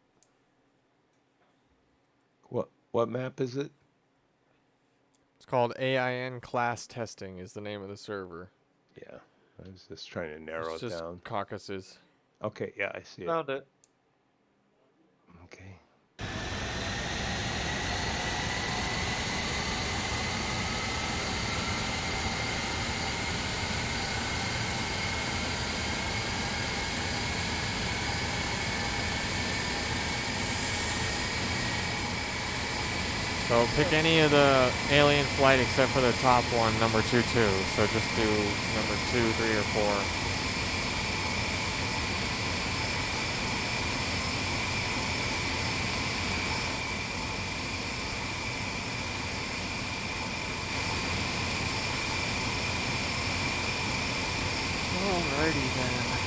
What map is it? It's called AIN class testing is the name of the server. Yeah, I was just trying to narrow It's it just down. caucuses. Okay, yeah, I see it. Found it. Okay. So pick any of the alien flight except for the top one, number 22. So just do number 2, 3, or 4. Alrighty then.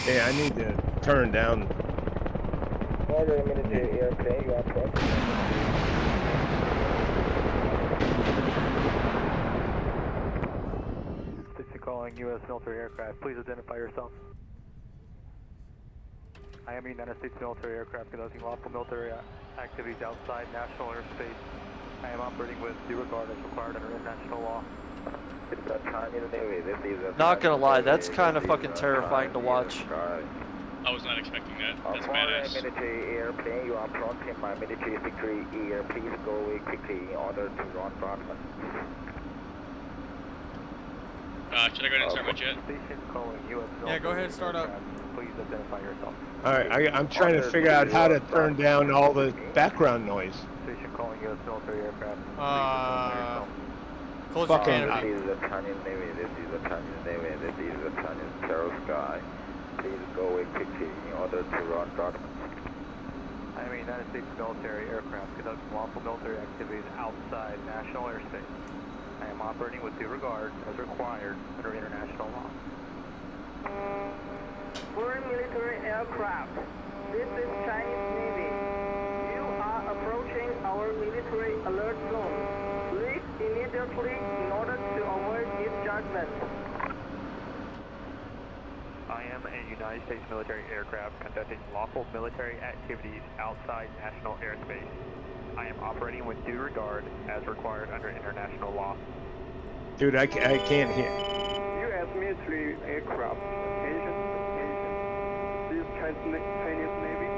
Hey, I need to turn down. Order military airplane, you are approaching. Calling U.S. military aircraft. Please identify yourself. I am a United States military aircraft conducting lawful military activities outside national airspace. I am operating with due regard as required under international law. Not gonna lie, that's kind of fucking terrifying to watch. I was not expecting that. That's badass. Military airplane, you are approaching my military security air. Please go away quickly in order to run Broadman. Should I go ahead and start my jet? Station calling U.S. Yeah, go ahead and start up. Please identify yourself. All right, I'm trying to figure out how to turn down all the background noise. Station calling U.S. military aircraft. Close your Fucking- canopy. This is the Chinese Navy. This is the Chinese Navy. This is the Chinese Terror Sky. Please go away quickly in order to run Broadman. I am a United States military aircraft conducting lawful military activities outside national airspace. I am operating with due regard as required under international law. Foreign military aircraft. This is Chinese Navy. You are approaching our military alert zone. Leave immediately in order to avoid misjudgment. I am a United States military aircraft conducting lawful military activities outside national airspace. I am operating with due regard as required under international law. Dude, I can't hear. U.S. military aircraft. Attention. This is Chinese Navy.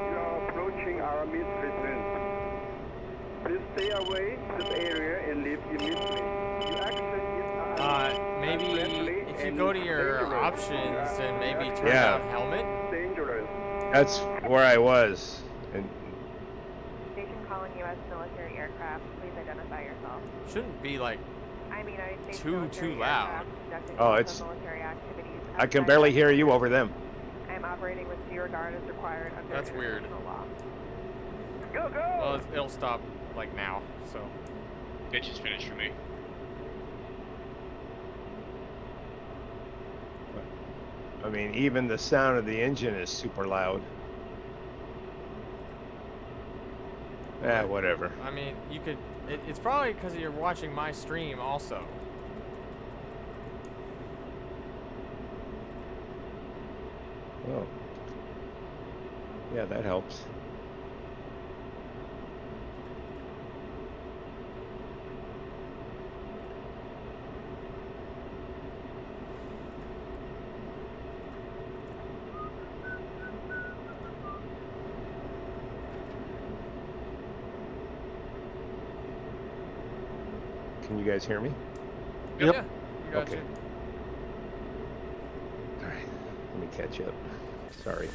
You are approaching our military zone. Please stay away this area and leave immediately. Your action is Maybe if you go to your options and maybe turn Yeah. down helmet. dangerous. That's where I was. And Station calling U.S. military aircraft. Please identify yourself. Shouldn't be like I'm United States Too military loud. aircraft conducting Oh, lawful it's- military activities I can outside barely national hear you over them. I am operating with due regard as required under That's weird. international law. Go, go! well, it'll stop like now. So It just finished for me. I mean, even the sound of the engine is super loud. Whatever. I mean, you could. It's probably because you're watching my stream also. Oh. Yeah, that helps. Can you guys hear me? Yep. Yeah, we got Okay. you. All right, let me catch up. Sorry.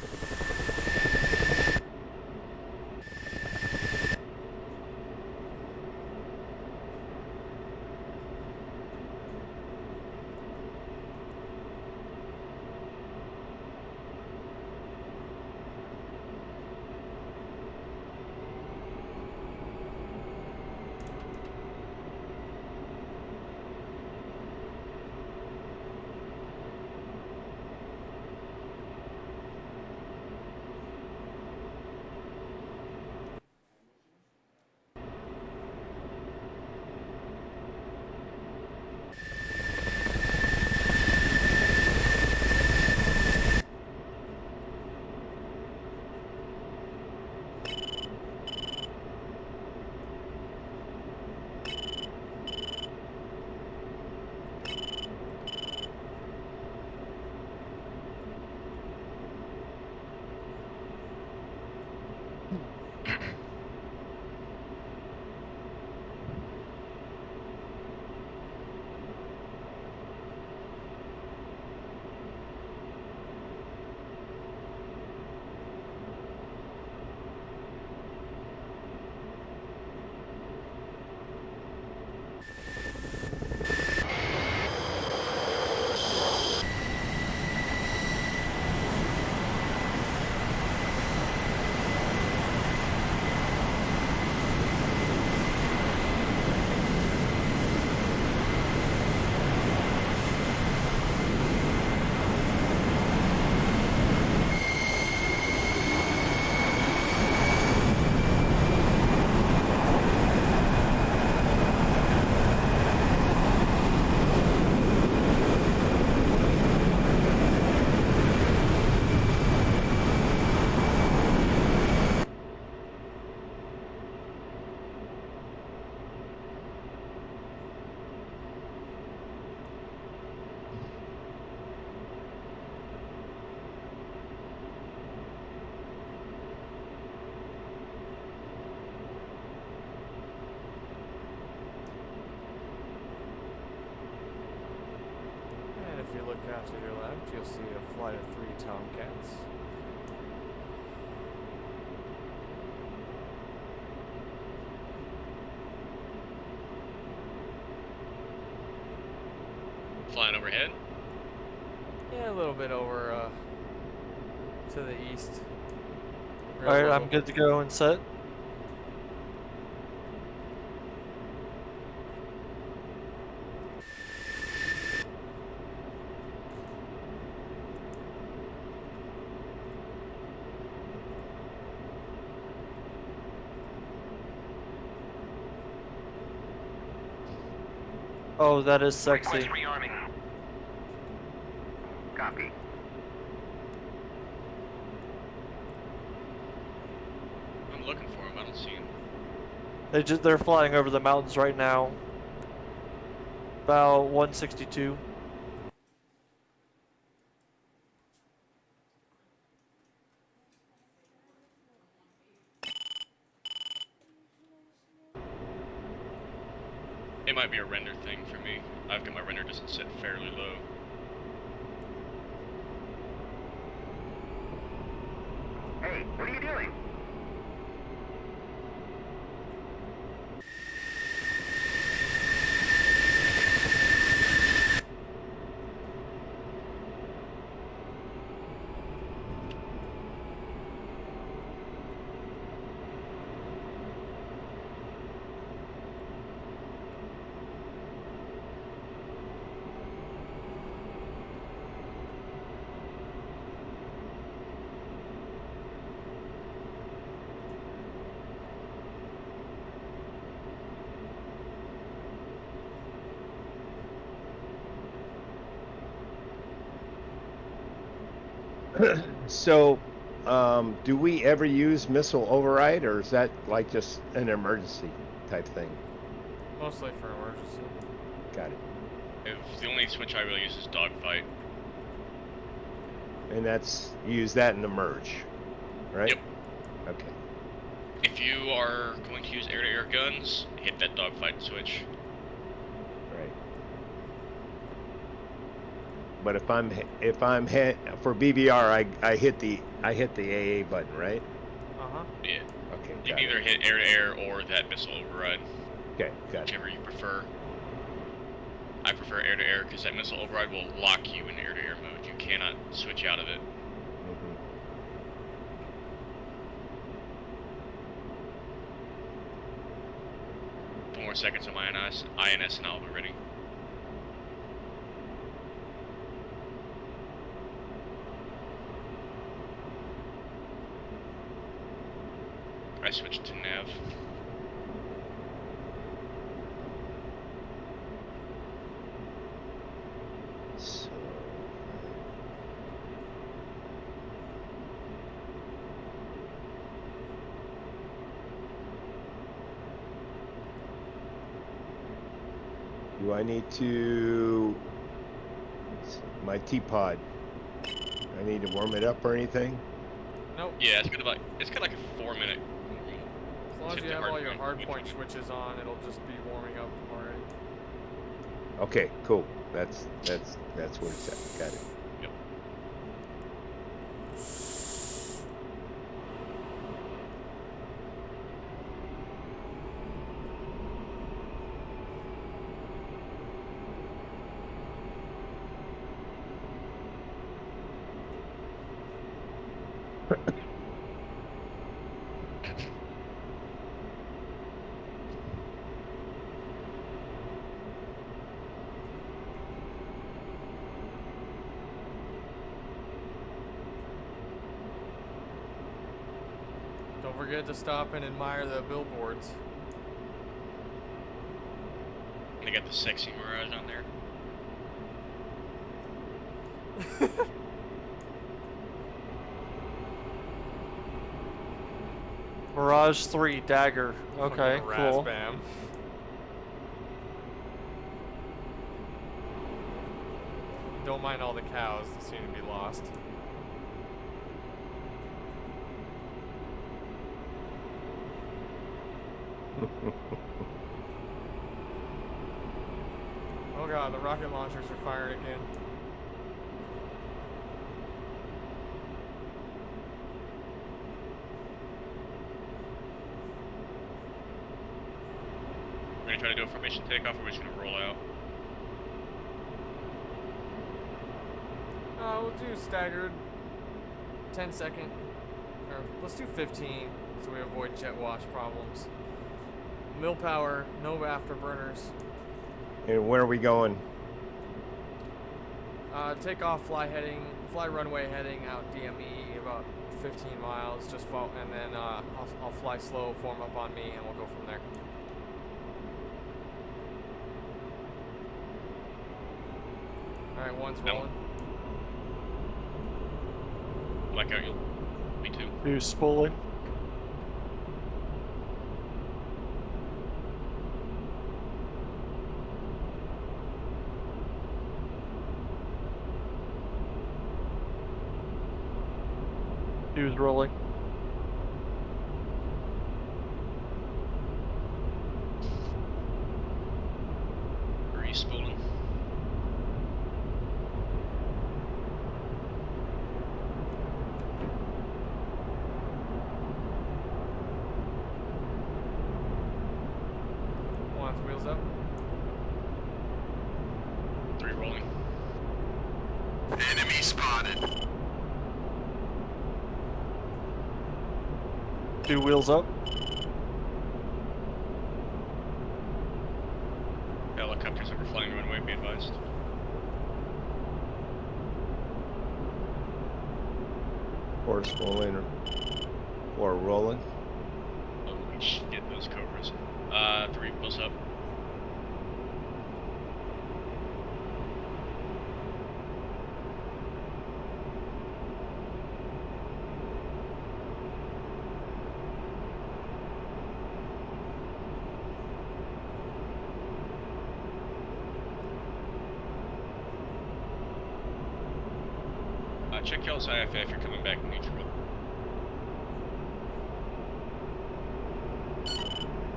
out to your left, you'll see a flight of 3 Tomcats. Flying overhead. Yeah, a little bit over to the east. Real All right, low. I'm good to go and set. Oh, that is sexy. Rearming. Copy. I'm looking for him. I don't see him. They're flying over the mountains right now. About 162. It might be a render thing for me. I've got my render distance set fairly low. Hey, what are you doing? So, do we ever use missile override, or is that like just an emergency type thing? Mostly for emergency. Got it. If the only switch I really use is dogfight. And that's, you use that in the merge, right? Yep. Okay. If you are going to use air-to-air guns, hit that dogfight switch. Right. But if I'm for BVR, I hit the AA button, right? Uh-huh. Yeah. Okay. You Got can either it. hit air-to-air or that missile override, Okay. Got it. whichever you prefer. I prefer air-to-air because that missile override will lock you in air-to-air mode. You cannot switch out of it. Mhm. 2 more seconds on my INS and I'll be ready. I switched to nav. So, do I need to my T-pod? I need to warm it up or anything? Nope. Yeah, it's got like a 4-minute. As long as hit you the have all your hard point hardpoint switches on, it'll just be warming up already. Okay, cool. That's where it's at. Got it. Yep. Don't forget to stop and admire the billboards. They got the sexy Mirage on there. Mirage 3 Dagger. Okay, Fucking cool. Razbam. Don't mind all the cows that seem to be lost. Oh god, the rocket launchers are firing again. try to do a formation takeoff, or we're just gonna roll out? We'll do staggered 10-second, or let's do 15 so we avoid jet wash problems. Mill power, no afterburners. And where are we going? Take off, fly runway heading out DME about 15 miles, just fall, and then I'll fly slow, form up on me, and we'll go from there. Alright, one's rolling. Blackout, you. Me too. Who's spooling? Who's rolling? Re-spooling. One's wheels up. 3 rolling. Enemy spotted. 2 wheels up. Helicopters overflying the runway, be advised. Or spooling or rolling? Holy shit, those Cobras. 3 wheels up. Check y'all's IFF if you're coming back neutral.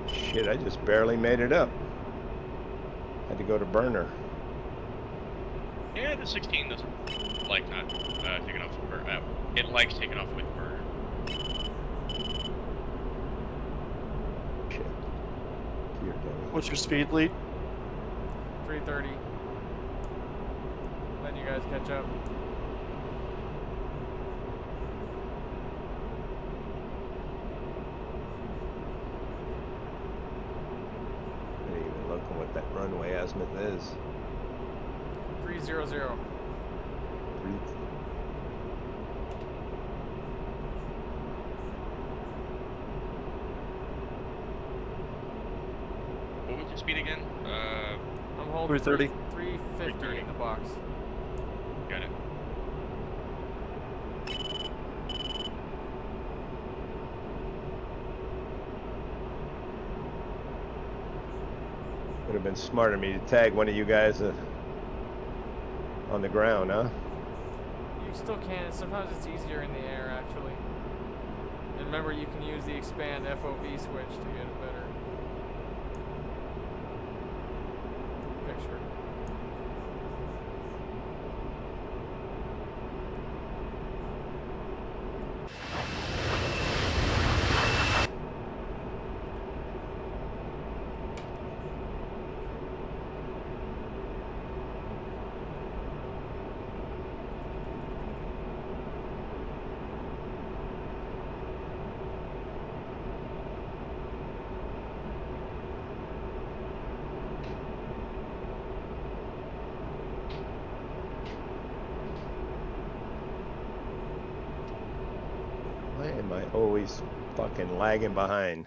Shit, I just barely made it up. Had to go to burner. Yeah, the 16 doesn't like not taking off with burner. It likes taking off with burner. Shit. You're done. What's your speed lead? 330. Letting you guys catch up. Not even looking what that runway azimuth is. 300. What was your speed again? I'm holding 330. 350 in the box. Got it. Would have been smart of me to tag one of you guys on the ground, huh? You still can. Sometimes it's easier in the air, actually. And remember, you can use the expand FOV switch to get a better picture. Why am I always fucking lagging behind?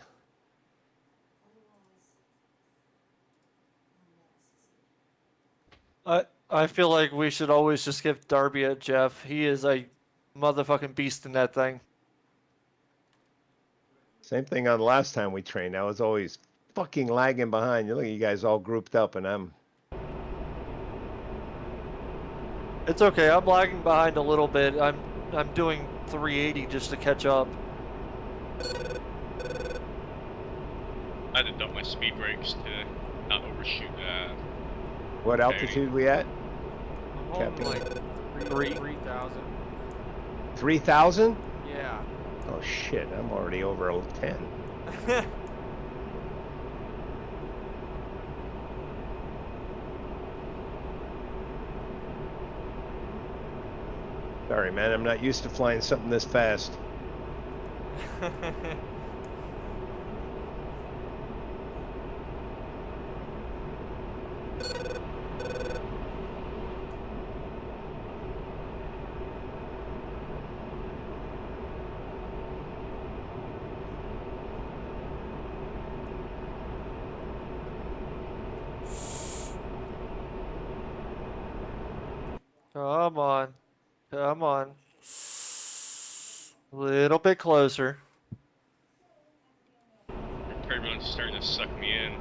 I feel like we should always just give Darby a Jeff. He is a motherfucking beast in that thing. Same thing on last time we trained. I was always fucking lagging behind. You look at you guys all grouped up and I'm... It's okay. I'm lagging behind a little bit. I'm doing 380 just to catch up. I had to dump my speed brakes to not overshoot. What altitude we at? I'm holding Captain. like 3,000. 3,000? Yeah. Oh shit, I'm already over 10. Sorry, man. I'm not used to flying something this fast. Come on. Come on. A little bit closer. Turbulence is starting to suck me in.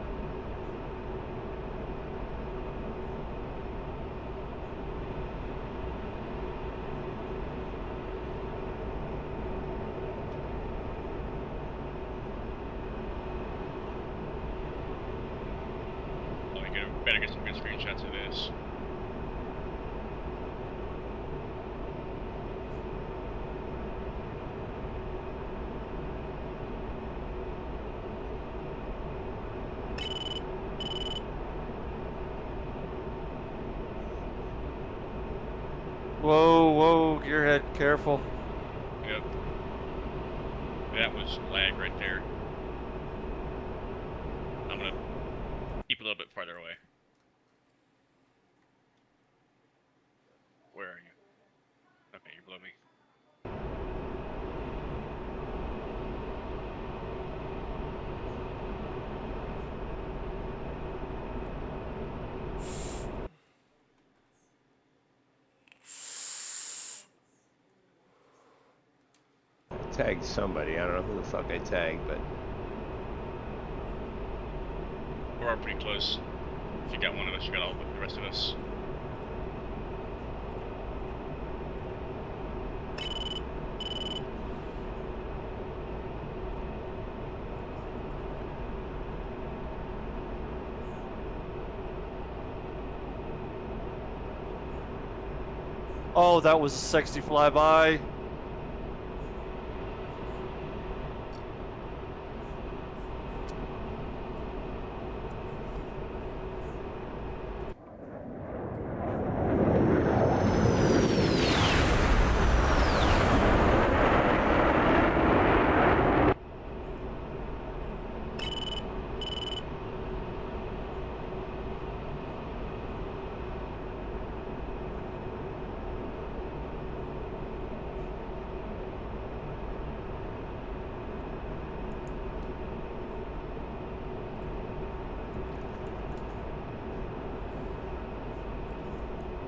Better get some good screenshots of this. Whoa, whoa, gearhead, careful. Yep. That was lag right there. I'm gonna keep a little bit farther away. Where are you? Okay, you're below me. Tagged somebody. I don't know who the fuck I tagged, but We're all pretty close. If you got one of us, you got all the rest of us. Oh, that was a sexy flyby.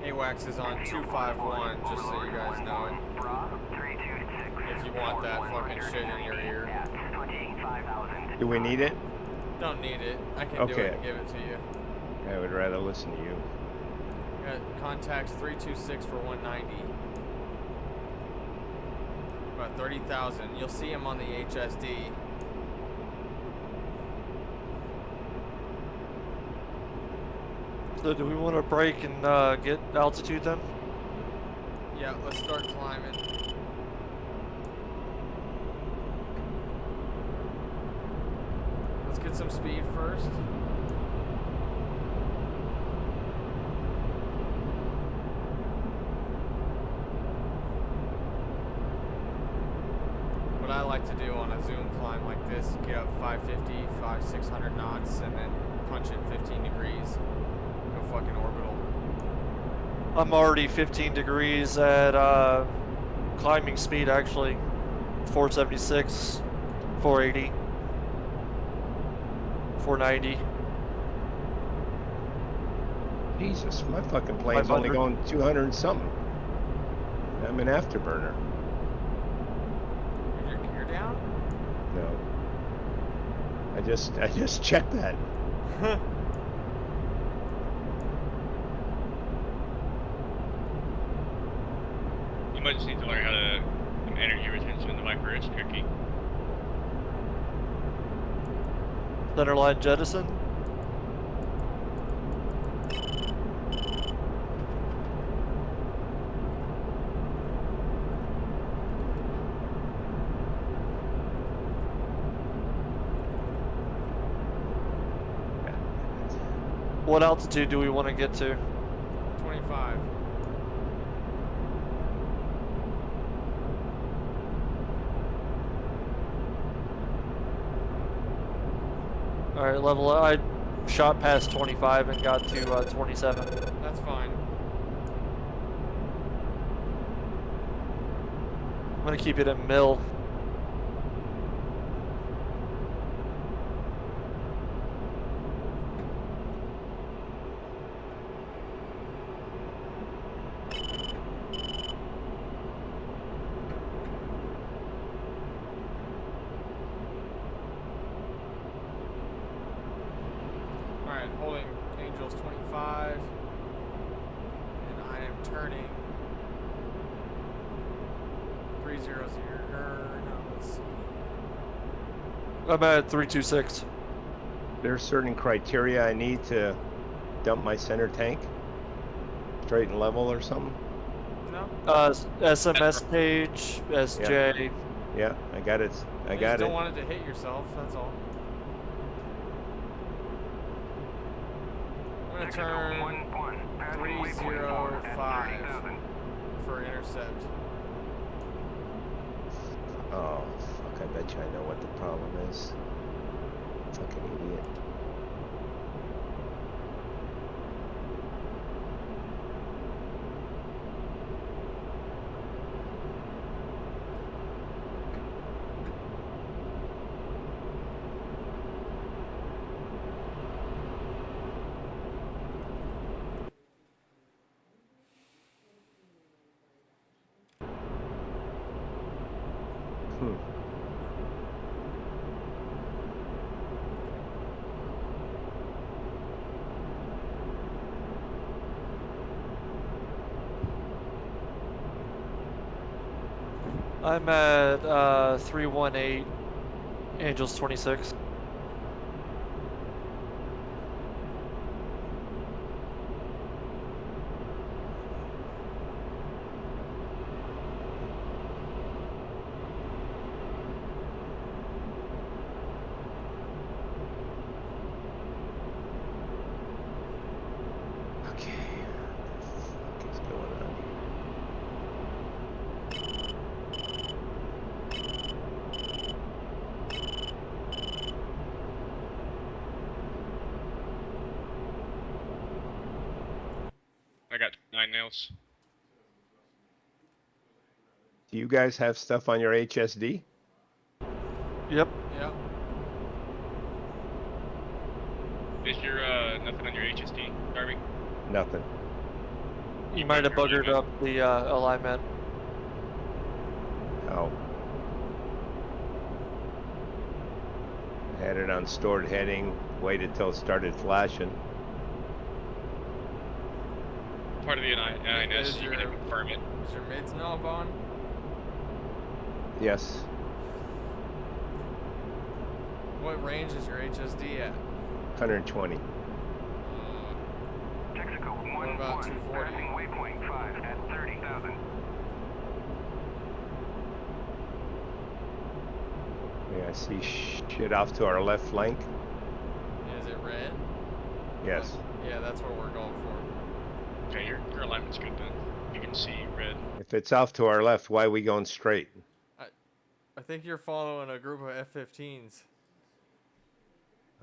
AWACS is on 251, just so you guys know it. If you want that fucking shit in your ear. do we need it? Don't need it. I can do Okay. it and give it to you. I would rather listen to you. Got contacts 326 for 190. About 30,000. You'll see him on the HSD. So do we want to break and get altitude then? Yeah, let's start climbing. Let's get some speed first. What I like to do on a zoom climb like this, get up 550, 600 knots, and then punch it 15 degrees. Go fucking orbital. I'm already 15 degrees at climbing speed actually. 476, 480, 490. Jesus, my fucking plane's only 500. going 200 and something. I'm an afterburner. Is your gear down? No. I just checked that. You might just need to learn how to energy retention in the Viper. It's tricky. Centerline jettison. What altitude do we want to get to? 25. All right, level. I shot past 25 and got to 27. That's fine. I'm gonna keep it at mill. Alright, holding Angels 25. And I am turning 300. No, let's see. I'm at 326. There's certain criteria I need to dump my center tank, straight and level or something. No? SMS page, SJ. Yeah, I got it. I You got just it. don't want it to hit yourself, that's all. I'm gonna turn 305 for intercept. Oh, fuck, I bet you I know what the problem is. Fucking idiot. I'm at 318, Angels 26. Okay. What the fuck is going on here? I got 9 nails. Do you guys have stuff on your HSD? Yep. Yep. Is your nothing on your HSD, Darby? Nothing. You might have buggered up the alignment. Oh. I had it on stored heading, waited till it started flashing. Part of the INS, Is you're your- gonna confirm it. Is your mids knob on? Yes. What range is your HSD at? 120. Texaco What about 240? passing waypoint 5 at 30,000. Yeah, I see shit off to our left flank. Is it red? Yes. Yeah, that's what we're going for. Okay, your alignment's good then. You can see red. If it's off to our left, why are we going straight? I think you're following a group of F-15s.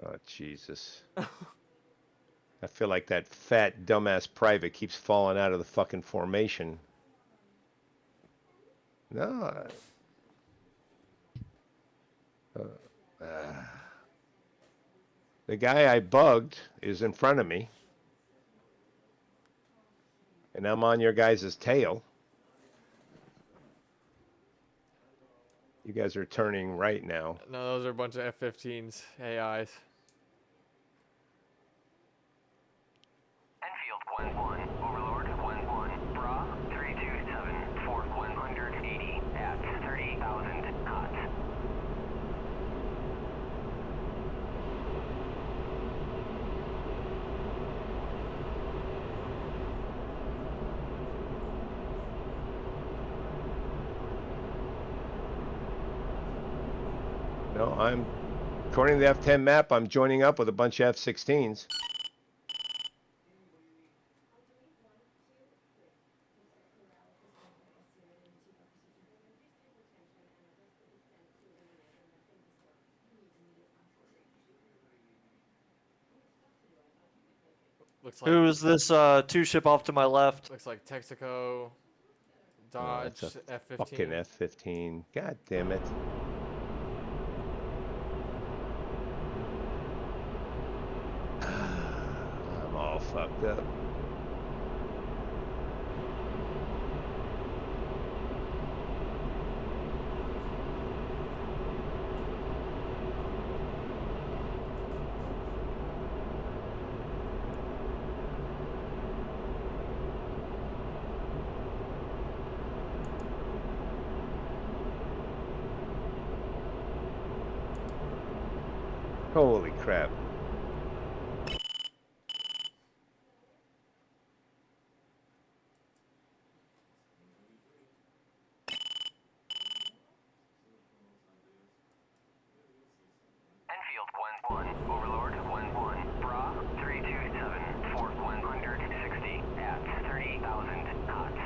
Oh, Jesus. I feel like that fat, dumbass private keeps falling out of the fucking formation. No. The guy I bugged is in front of me. And I'm on your guys' tail. You guys are turning right now. No, those are a bunch of F-15s, AIs. Enfield 1-1, Overlord 1-1, Bra 327, Fort 180 at 30,000 knots. No, according to the F-10 map, I'm joining up with a bunch of F-16s. Looks like Who is this two ship off to my left? looks like Texaco, Oh, Dodge, that's a F-15. fucking F-15. God damn it. I'm all fucked up. Holy crap. Enfield 1-1, Overlord 1-1, Bra 327, Fort 160 at 30,000 knots.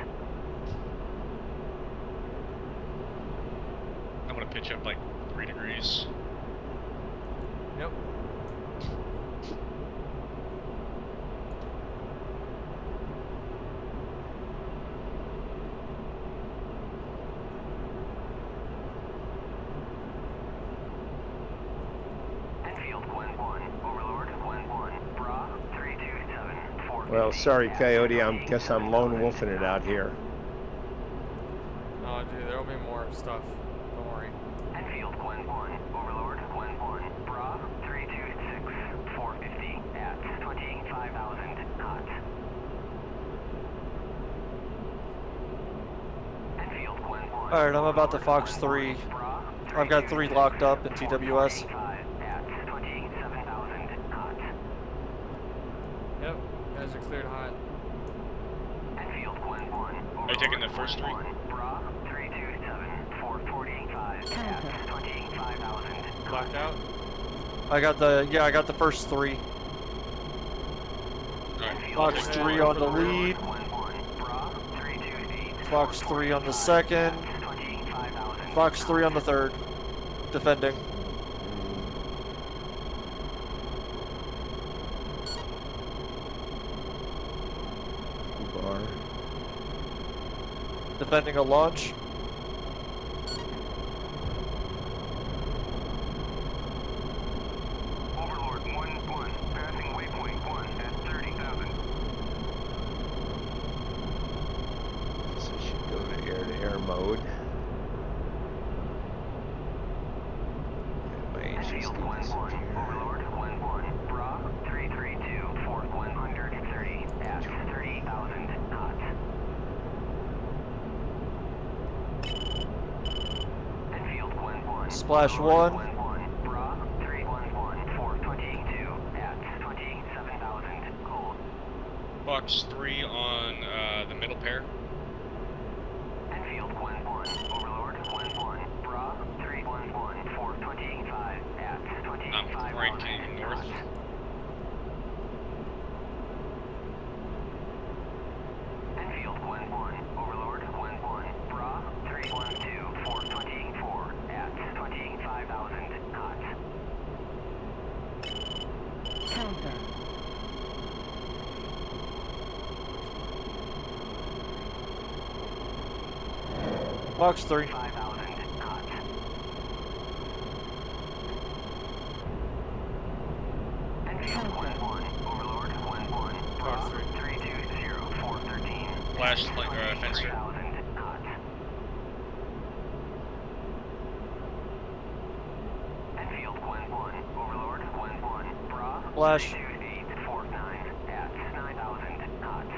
I'm gonna pitch up like 3 degrees. Yep. Enfield 1-1, Overlord 1-1, Bra 327, Fort Well, sorry, Coyote. I guess I'm lone wolfing it out here. Oh, dude, there'll be more stuff. Don't worry. Enfield 1-1, Overlord 1-1, Bra 326, 450 at 25,000 knots. Enfield 1-1. Alright, I'm about to Fox 3. I've got 3 locked up in TWS. At 27,000 knots. Yep, guys are cleared hot. Enfield 1-1. Are you taking the first 3? Bra 327, 445 at 25,000 Blackout. I got the first 3. Alright. Fox 3 on the lead. Fox 3 on the second. Fox 3 on the third. Defending. Bar. Defending a launch. Overlord 1-1, passing waypoint 1 at 30,000. Guess I should go to air-to-air mode. And my Enfield 1-1, Overlord 1-1, Bra 332, Fort 130 at 30,000 knots. Enfield 1-1. Splash 1. 1-1, Bra 311, Fort 22 at 27,000 cold. Fox 3 on the middle pair. Enfield 1-1, Overlord 1-1, Bra 311, Fort 25 at 25,000 I'm breaking north. knots. Enfield 1-1, Overlord 1-1, Bra 312, Fort 24 at 25,000 knots. Fox 3. 5,000 knots. Enfield 1-1, Overlord 1-1, Bra Fox 3. 320, Fort 13 Flash fencer. 23,000 knots. Enfield 1-1, Overlord 1-1, Bra Flash. 328, Fort 9 at 9,000 knots.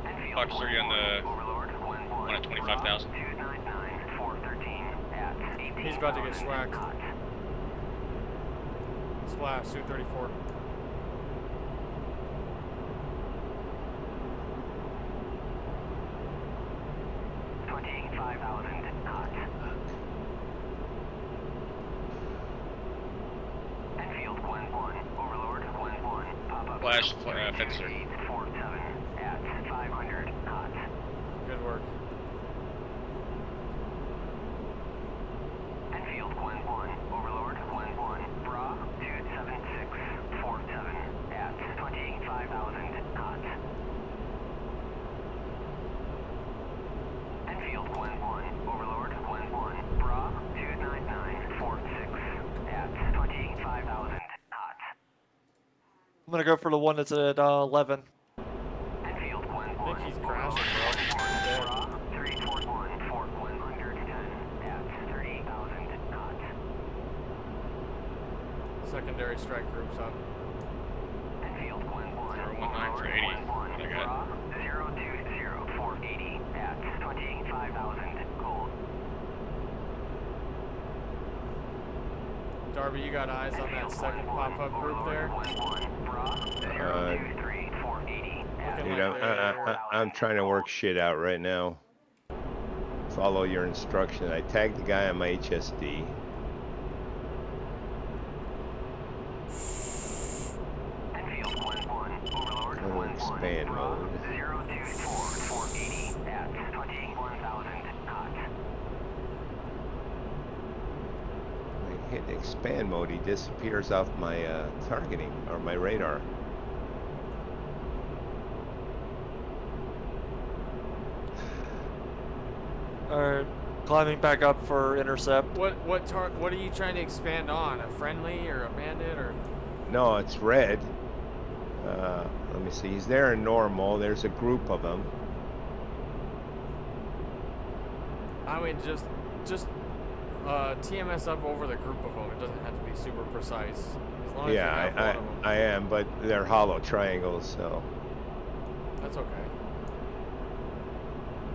Enfield Fox 3 on the Overlord 1-1, one at 25,000. 299, 413 at 18,000 He's about to get swacked. knots. Splash, Suit 34. Enfield 1-1, Overlord 1-1, pop-up Flash fencer. 47 at 500 knots. Good work. Enfield 1-1, Overlord 1-1, Bra 2 gonna go for the one that's at 11. Enfield 1-1. I think he's crashing, bro. Dead. 341 for 110 at 30,000 knots. Secondary strike group's up. Enfield 1-1. 019 for 80. What I got? 020 for 80 at 25,000 gold. Darby, you got eyes on that second pop-up group there? Dude, I'm trying to work shit out right now. Follow your instruction. I tagged the guy on my HSD. Go to expand mode. When I hit expand mode, he disappears off my targeting or my radar. Alright, climbing back up for intercept. What are you trying to expand on? A friendly or a bandit or? No, it's red. Let me see. He's there in normal. There's a group of them. I mean, just TMS up over the group of them. It doesn't have to be super precise. As long as you have one of them. I am, but they're hollow triangles, so That's okay.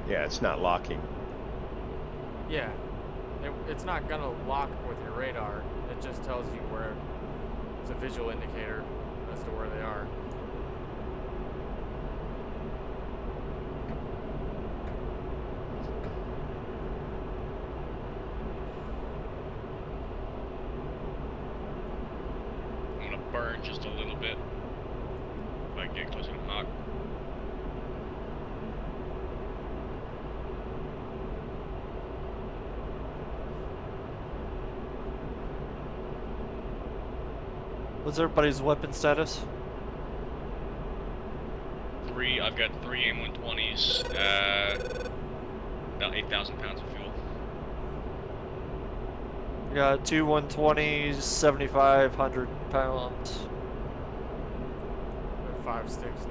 yeah, it's not locking. Yeah, it's not gonna lock with your radar. It just tells you where. It's a visual indicator as to where they are. I'm gonna burn just a little bit. If I can get close to the hawk. What's everybody's weapon status? I've got 3 M120s, about 8,000 pounds of fuel. Got 2 120s, 7,500 pounds. 5 sticks, 9.3.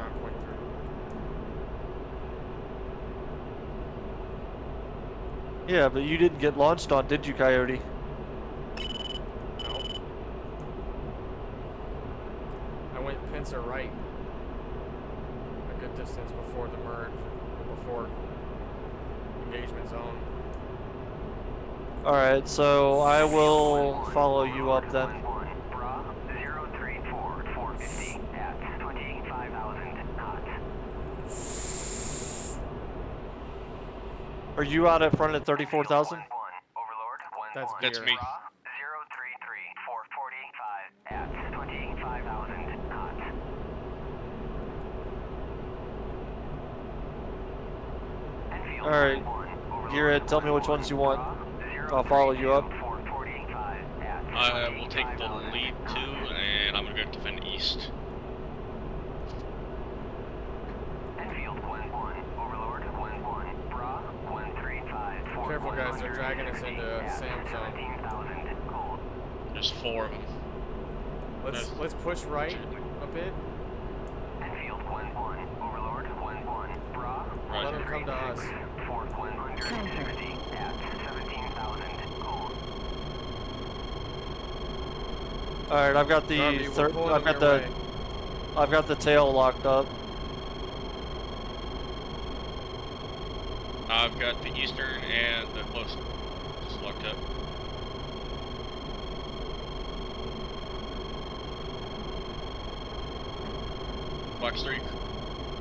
Yeah, but you didn't get launched on, did you, Coyote? No. I went pincer right. A good distance before the merge, before engagement zone. Alright, so I will follow you up then. Are you out at front at 34,000? That's That's beer. me. 033 at 25,000 knots. Alright, Gearhead, tell me which ones you want. I'll follow you up. I will take the lead too, and I'm gonna go defend east. Careful, guys, they're dragging us into Sam zone. There's 4 of them. Let's push right a bit. Let them come to us. Alright, I've got the Darby, we're pulling them your way. I've got the tail locked up. I've got the eastern and the close just locked up. Fox 3,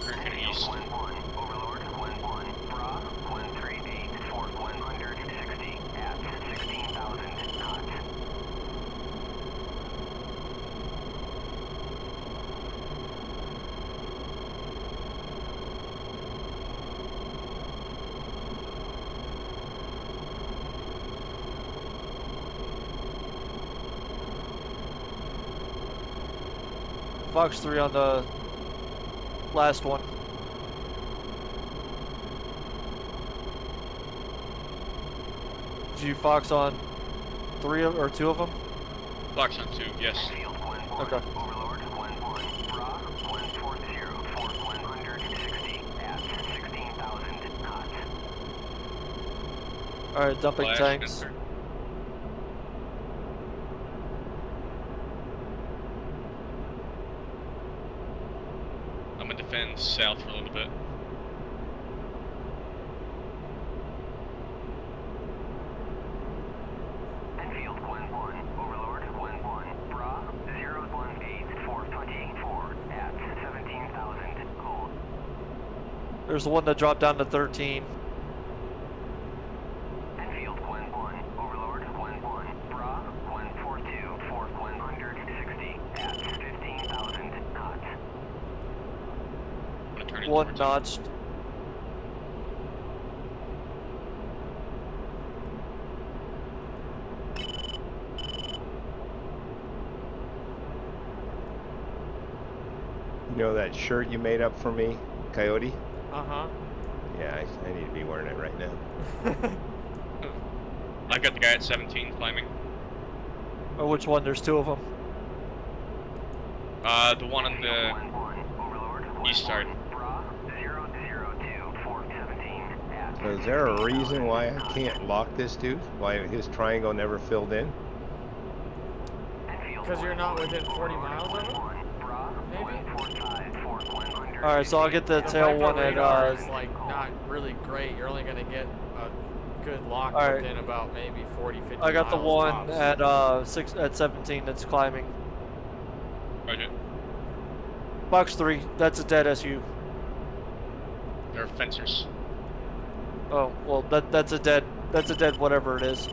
Hurricane East. Overlord 1-1, Bra 138 for 160 at 16,000 knots. Fox 3 on the last one. Did you Fox on 3 or 2 of them? Fox on 2, yes. Okay. Overlord 1-1, Bra All right, dumping Flash tanks. sensor. I'm gonna defend south for a little bit. Enfield, Glen 1. Overlord, Glen 1. Bra, 018424 at 17,000. Cold. There's the one that dropped down to 13. Enfield, Glen 1. Overlord, Glen 1. Bra, Glen 42 for Glen 160 at 15,000 knots. I'm gonna turn it One towards notched. You know that shirt you made up for me, Coyote? Uh-huh. Yeah, I need to be wearing it right now. I've got the guy at 17 climbing. Or which one? There's two of them. The one on the Glen 1. Overlord, Glen east side. 1. Bra, 002 for 17 at So is there a reason 15,000 why I knots. can't lock this dude? Why his triangle never filled in? Because you're not within 40 miles of him? Maybe? All right, so I'll get the The tail Viper one at radar is like not really great. You're only gonna get a good lock All right. within about maybe 40, 50 I got the miles one tops. at 17 that's climbing. Roger. Box 3. That's a dead SU. They're fencers. Oh well, that's a dead whatever it is.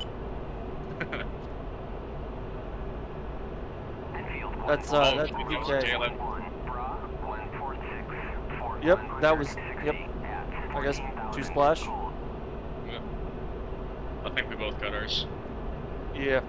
That's Tail BK. end. Yep, that was yep. I guess 2 splash. Yeah. I think we both got ours. Yeah.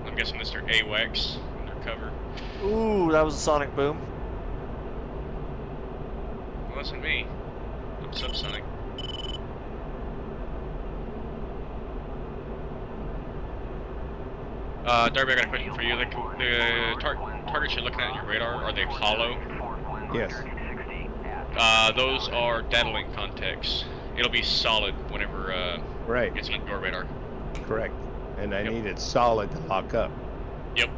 I'm guessing Mr. AWACS undercover. Ooh, that was a sonic boom. It wasn't me. I'm subsonic. Darby, I got a question for you. Like, the targets you're looking at in your radar, are they hollow? Yes. Those are data link contacts. It'll be solid whenever Right. it's on your radar. Correct. And I Yep. need it solid to lock up. Yep.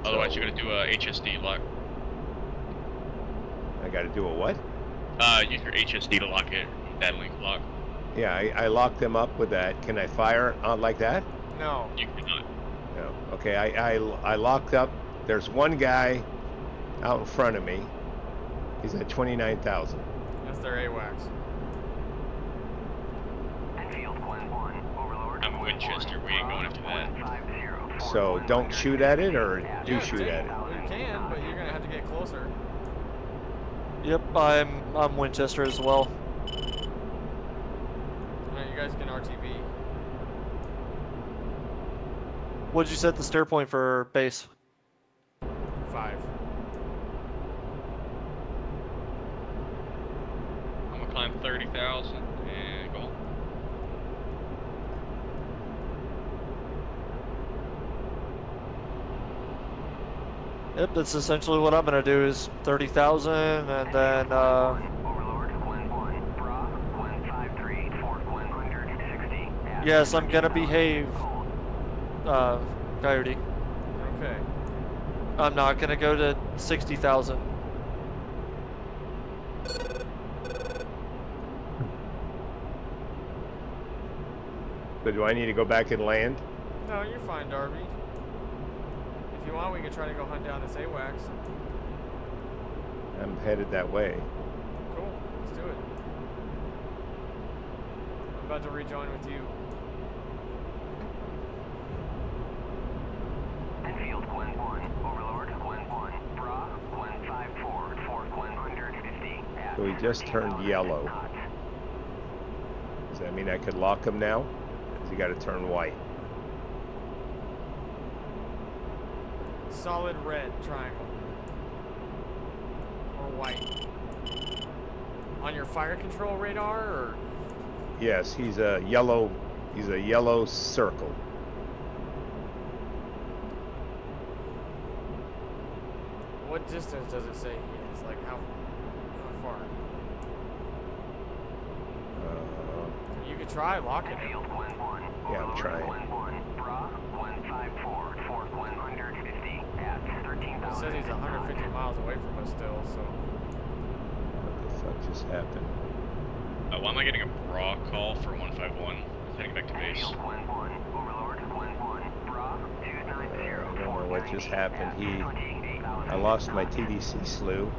Otherwise, So- you're gonna do a HSD lock. I got to do a what? Use your HSD to lock it. Data link lock. Yeah, I locked them up with that. Can I fire out like that? No. You cannot. No. Okay, I locked up. There's one guy out in front of me. He's at 29,000. That's their AWACS. I'm Winchester. We ain't going after that. So don't shoot at it, or do shoot at it. You can, but you're gonna have to get closer. Yep, I'm Winchester as well. Alright, you guys can RTB. What'd you set the stair point for base? 5. I'm gonna climb 30,000 and go on. Yep, that's essentially what I'm gonna do is 30,000 and then yes, I'm gonna behave, Coyote. Okay. I'm not gonna go to 60,000. So do I need to go back and land? No, you're fine, Darby. If you want, we can try to go hunt down this AWACS. I'm headed that way. Cool. Let's do it. I'm about to rejoin with you. Enfield, Glen 1. Overlord, Glen 1. Bra, Glen 54 for Glen 150 at So he just turned 15,000 yellow. knots. Does that mean I could lock him now? Because he got to turn white. Solid red triangle. Or white. On your fire control radar, or? Yes, he's a yellow circle. What distance does it say he is? Like how far? You could try locking him. Enfield 1-1. Yeah, I'm Overlord trying. 1-1. Bra 154. 150 at 13,000. It says he's 150 miles away from us still, so. What the fuck just happened? Why am I getting a bra call for 151? Heading back to base. Enfield 1-1. Overlord 1-1. Bra 290. I don't know what just happened. I lost my TDC slew.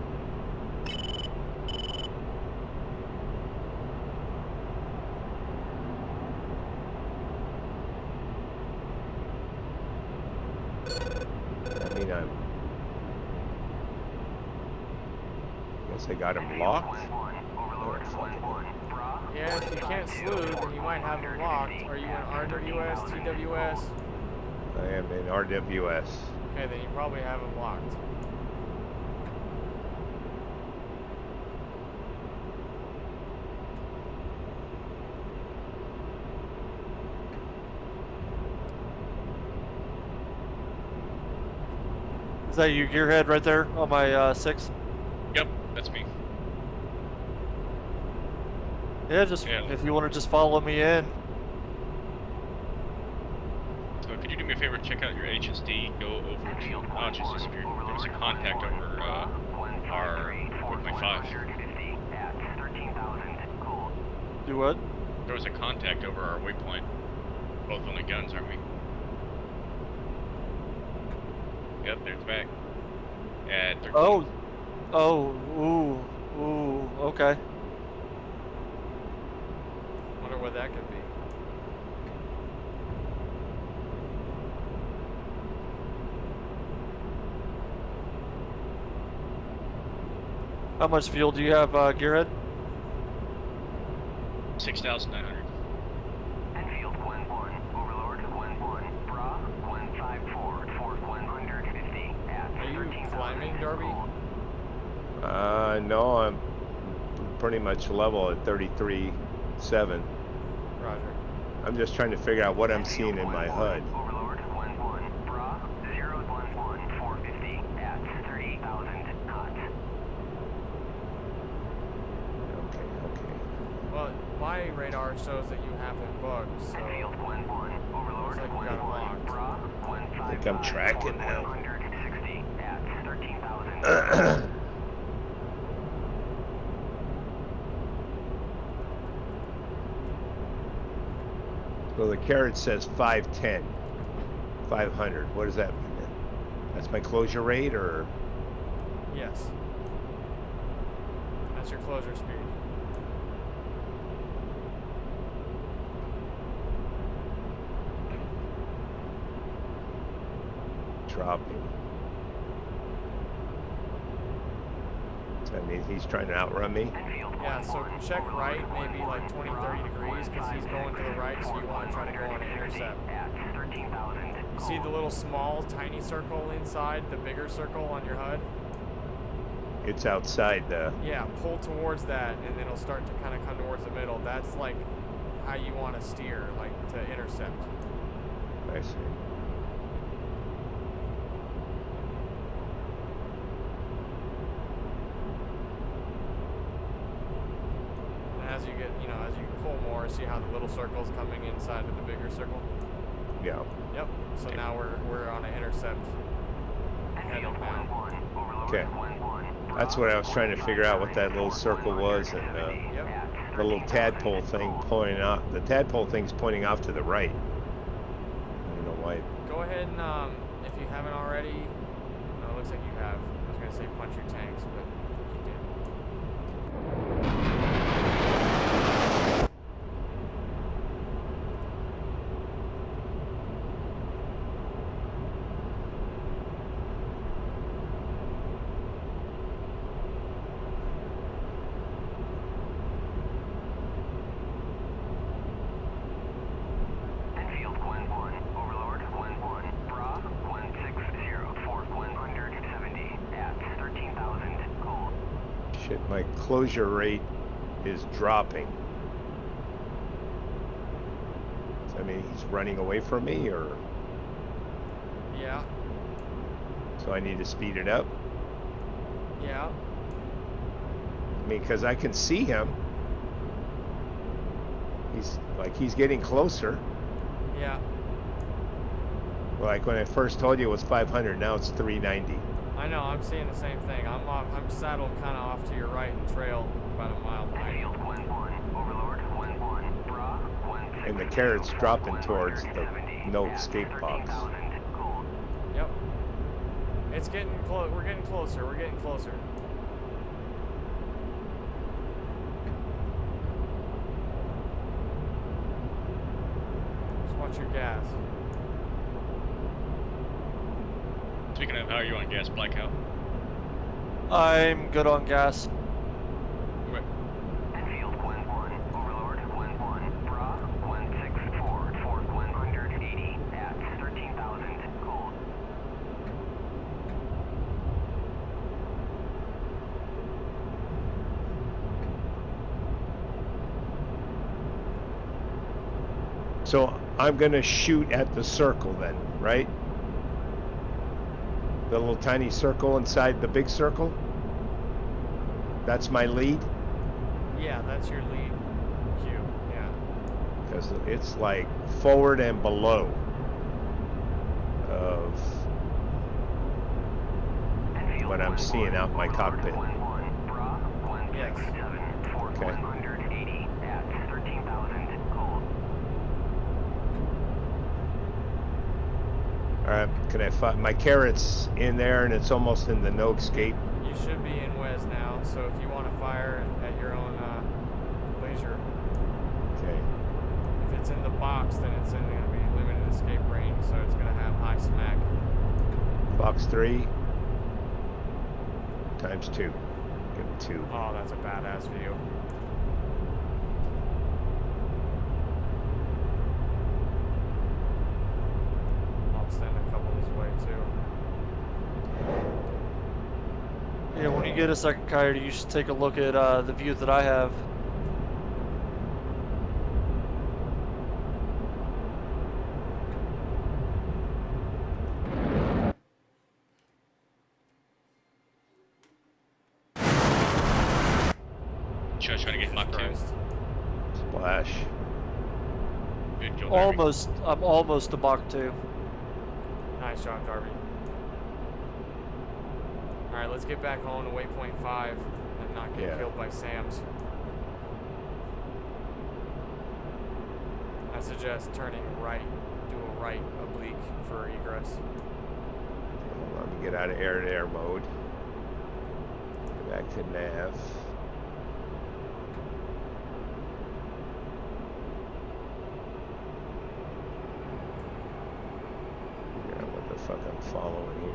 I mean, I guess I got him locked. Overlord 1-1. Bra. Yeah, if you can't slew, then you might have him locked. Are you in RWS, TWS? I am in RWS. Okay, then you probably have him locked. Is that you, gearhead, right there on my 6? Yep, that's me. Yeah, just Yeah. if you want to just follow me in. So could you do me a favor? Check out your HSD. Go over to. Oh, it just disappeared. There was a contact over our 4.5. Do what? There was a contact over our waypoint. Both on the guns, aren't we? Yep, there's back. At 13. Ooh, okay. Wonder what that could be. How much fuel do you have, gearhead? 6,900. Enfield 1-1. Overlord 1-1. Bra 154. 150 at Are you 13,000. climbing, Darby? No, I'm pretty much level at 33.7. Roger. I'm just trying to figure out what I'm seeing in my HUD. Overlord 1-1. Bra 011. 450 at 38,000 knots. Okay. Well, my radar shows that you have him bugged, so. Enfield 1-1. Overlord Looks like you got him 1-1. locked. Bra 155. I think I'm tracking now. 160 at 13,000. Well, the carrot says 510, 500. What does that mean then? That's my closure rate, or? Yes. That's your closure speed. Dropping. So that means he's trying to outrun me? Yeah, so check right, maybe like 20, 30 degrees, because he's going to the right, so you want to try to go on an intercept. You see the little small, tiny circle inside the bigger circle on your HUD? It's outside the... Yeah, pull towards that, and then it'll start to kind of come towards the middle. That's like how you want to steer, like to intercept. I see. And as you get, as you pull more, see how the little circle's coming inside of the bigger circle? Yeah. Yep. So now we're on an intercept. Heading now. Okay. That's what I was trying to figure out, what that little circle was, and Yep. the little tadpole thing pointing out. The tadpole thing's pointing off to the right. I don't know why. Go ahead and, if you haven't already, no, it looks like you have. I was going to say punch your tanks, but you did. Enfield 1-1. Overlord 1-1. Bra 160. 170 at 13,000 cold. Shit, my closure rate is dropping. So, I mean, he's running away from me, or? Yeah. So I need to speed it up? Yeah. I mean, because I can see him. He's getting closer. Yeah. Like when I first told you it was 500, now it's 390. I know. I'm seeing the same thing. I'm saddled kind of off to your right and trail about a mile behind you. Field 1-1, Overlord 1-1, Bra 1-6. And the carrot's dropping towards the no escape box. 13,000 cold. Yep. It's getting close. We're getting closer. We're getting closer. Just watch your gas. Speaking of, how are you on gas, Blackout? I'm good on gas. Okay. Enfield 1-1, Overlord 1-1, Bra 164, Fort 180 at 13,000 cold. So I'm gonna shoot at the circle then, right? The little tiny circle inside the big circle? That's my lead? Yeah, that's your lead cue. Yeah. Because it's like forward and below of Enfield what I'm 1-1, seeing out in my Overlord cockpit. 1-1, Bra 167, Fort Okay. 180 at 13,000 cold. Alright, can I find my carrot's in there and it's almost in the no escape? You should be in Wes now, so if you want to fire at your own leisure, Okay. if it's in the box, then it's going to be limited escape range, so it's going to have high smack. Box 3 times 2. Give it 2. Oh, that's a badass view. I'll send a couple this way too. Yeah, when you get a second coyote, you should take a look at the view that I have. Trying to get Mach 2. Christ. Splash. Good kill, Darby. Almost, I'm almost to Mach 2. Nice shot, Darby. Alright, let's get back home to waypoint 5 and not get Yeah. killed by SAMs. I suggest turning right, do a right oblique for egress. Let me get out of air-to-air mode. Back to nav. Figure out what the fuck I'm following here.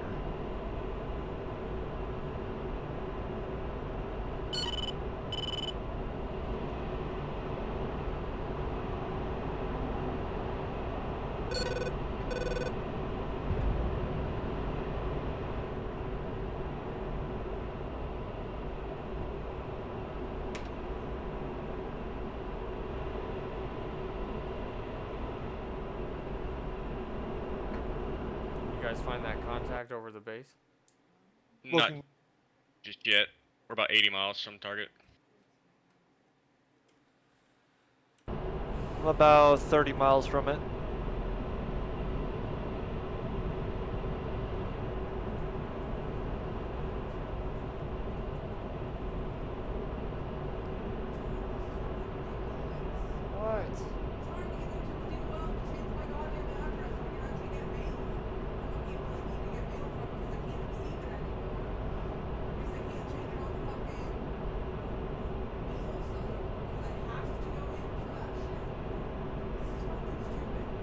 You guys find that contact over the base? Not Looking- just yet. We're about 80 miles from target. I'm about 30 miles from it. What? Trying to get into the deal, well, change my goddamn address so I can actually get mail. From the people I need to get mail from because I can't receive it anymore. Because I can't change it on the fucking mail site. Because I have to go in for that shit. This is fucking stupid.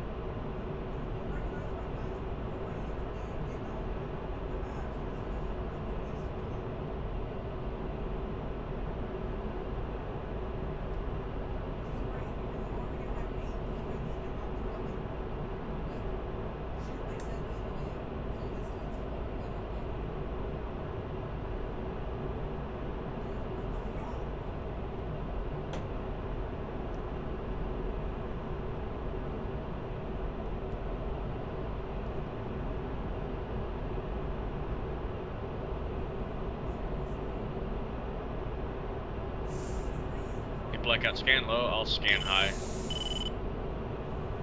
blackout scan low, I'll scan high.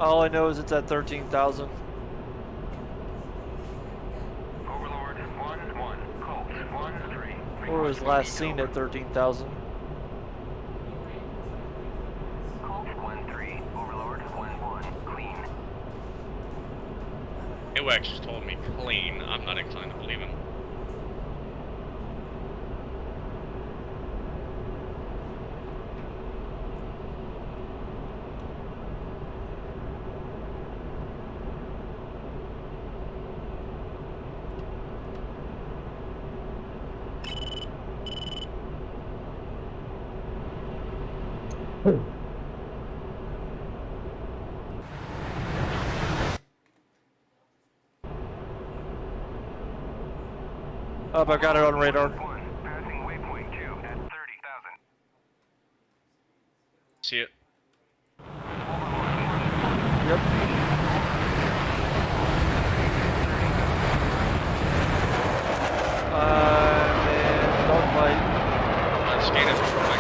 All I know is it's at 13,000. Overlord 1-1, Colt 1-3. Or was last seen at 13,000. Colt 1-3, Overlord 1-1, clean. AWACS just told me clean. I'm not inclined to believe him. Up, I got it on radar. Passing waypoint 2 at 30,000. See it? Yep. And dogfight. Scan it for my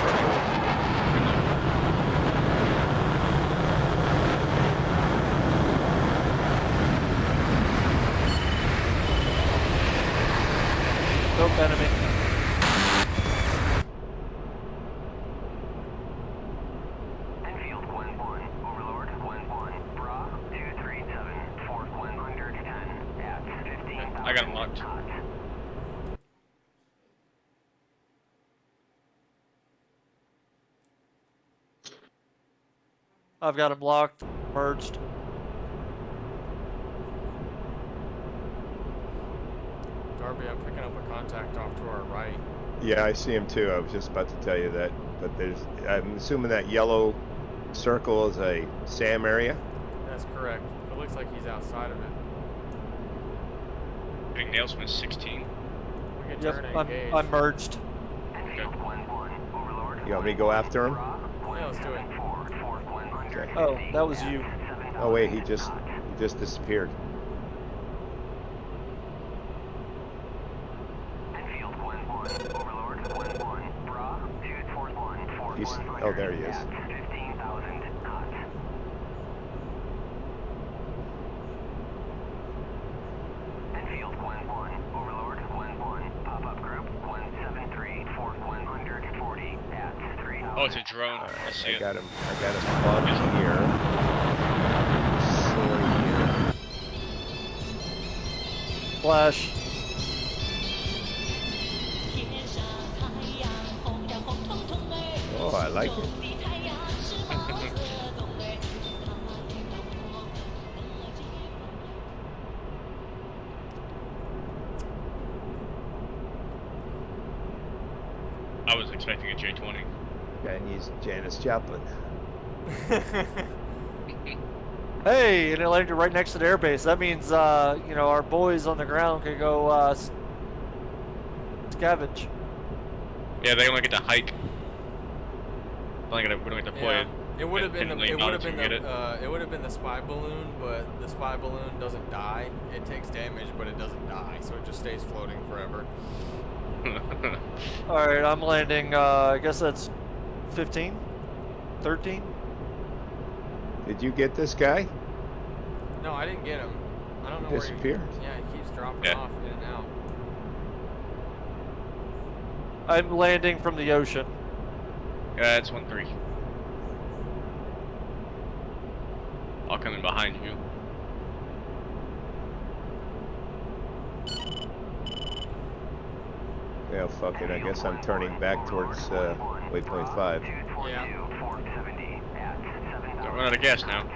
Nope, enemy. Enfield 1-1, Overlord 1-1, Bra 237, Fort 110 at 15,000. I got him locked. I've got him locked, merged. Darby, I'm picking up a contact off to our right. Yeah, I see him too. I was just about to tell you that. But I'm assuming that yellow circle is a SAM area. That's correct. It looks like he's outside of it. Big Nailsman 16. We could Yep, turn and I'm engage. merged. Enfield 1-1, Overlord. You want me to go after him? Yeah, let's do it. Fort 150 Oh, that was you. at Oh wait, he 7,000 just knots. disappeared. Enfield 1-1, Overlord 1-1, Bra 241, Fort He's- 100 oh, there he is. at 15,000 knots. Enfield 1-1, Overlord 1-1, pop-up group 173, Fort 140 at 3,000. Oh, it's a drone. Alright, I see I it. got him bugged here. Soy here. Flash. Oh, I like it. I was expecting a J20. And use Janis Joplin. Hey, and it landed right next to the airbase. That means, you know, our boys on the ground could go scavenge. Yeah, they only get to hike. We don't get to deploy it. It would have been the, Independently it would have not been to get the, it would have been the spy balloon, but the spy balloon doesn't die. It takes damage, but it doesn't die, so it just stays floating forever. Alright, I'm landing, I guess that's 15? 13? Did you get this guy? No, I didn't get him. I don't know Disappeared. where he. Yeah, he keeps dropping Yeah. off in and out. I'm landing from the ocean. Yeah, it's 1-3. I'll come in behind you. Yeah, fuck it. I guess I'm turning back towards waypoint 5. Yeah. Don't run out of gas now.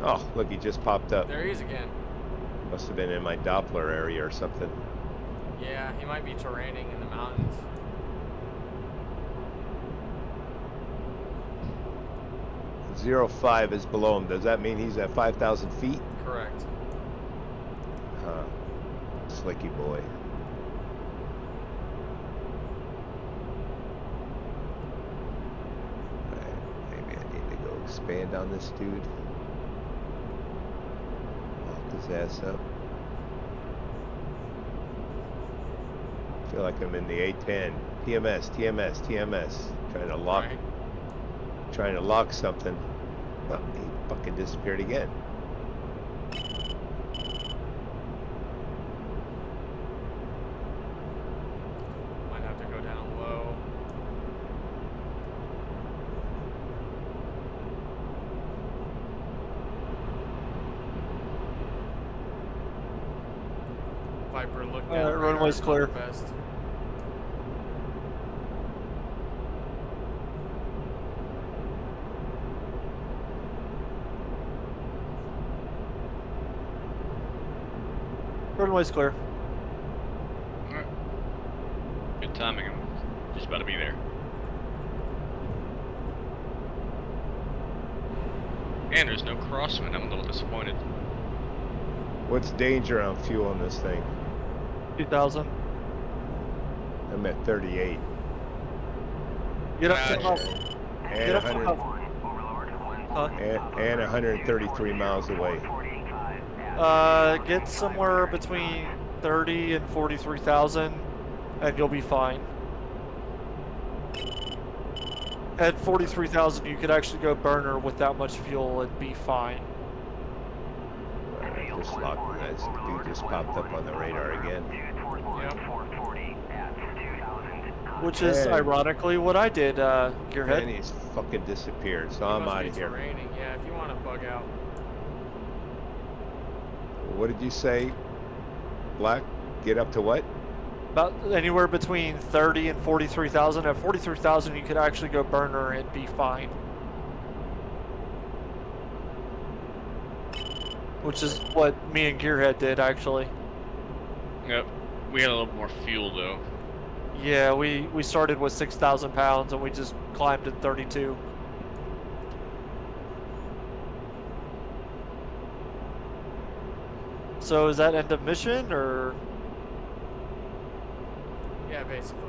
Oh, look, he just popped up. There he is again. Must have been in my Doppler area or something. Yeah, he might be terraining in the mountains. .05 is below him. Does that mean he's at 5,000 feet? Correct. Huh. Slicky boy. Alright, maybe I need to go expand on this dude. Lock his ass up. Feel like I'm in the A10. TMS, TMS, TMS. Trying to lock, Right. trying to lock something. Oh, he fucking disappeared again. Might have to go down low. Viper, look down. Alright, runway's radar's not clear. the best. Runway's clear. Alright. Good timing. I'm just about to be there. And there's no crosswind. I'm a little disappointed. What's danger on fuel on this thing? 2,000. I'm at 38. Get up to Gotcha. about, And, get up to 100, about, huh? and 133 miles away. Get somewhere between 30 and 43,000, and you'll be fine. At 43,000, you could actually go burner with that much fuel and be fine. I just locked that dude just popped up on the radar again. Yep. Which is Hey. ironically what I did, And Gearhead. he's fucking disappeared, so It I'm must out be of here. terraining. Yeah, if you want to bug out. What did you say, Black? Get up to what? About anywhere between 30 and 43,000. At 43,000, you could actually go burner and be fine. Which is what me and Gearhead did, actually. Yep. We had a little more fuel though. Yeah, we started with 6,000 pounds and we just climbed at 32. So is that end of mission, or? Yeah, basically.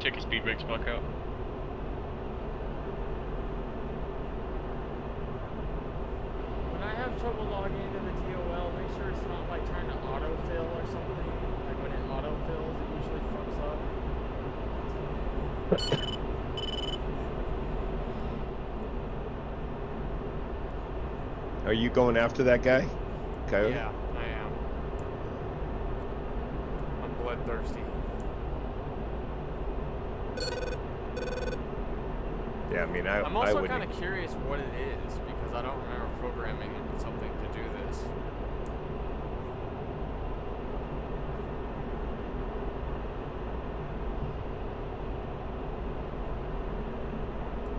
Check your speed brakes back out. When I have trouble logging into the DOL, make sure it's not like trying to autofill or something. Like when it autofills, it usually fucks up. Are you going after that guy, Coyote? Yeah, I am. I'm bloodthirsty. Yeah, I mean, I I'm also wouldn't. kind of curious what it is because I don't remember programming something to do this.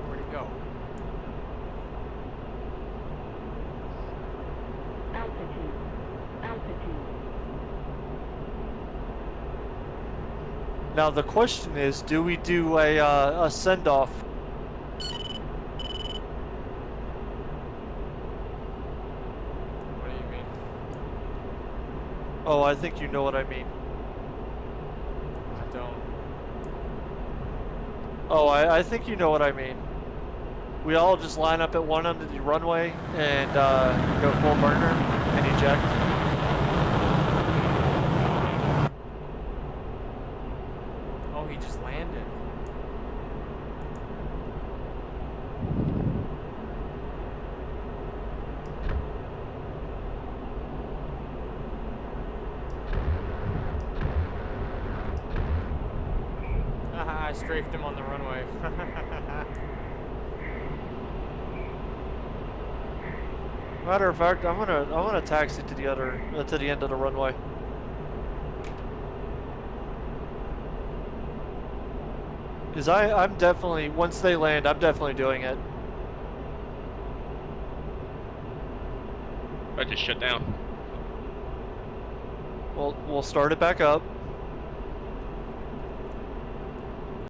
Where'd he go? Now the question is, do we do a send-off? What do you mean? Oh, I think you know what I mean. I don't. Oh, I think you know what I mean. We all just line up at one end of the runway and go full burner and eject. Oh, he just landed. I strafed him on the runway. Matter of fact, I'm gonna taxi to the other to the end of the runway. Cause I'm definitely, once they land, I'm definitely doing it. I just shut down. We'll start it back up.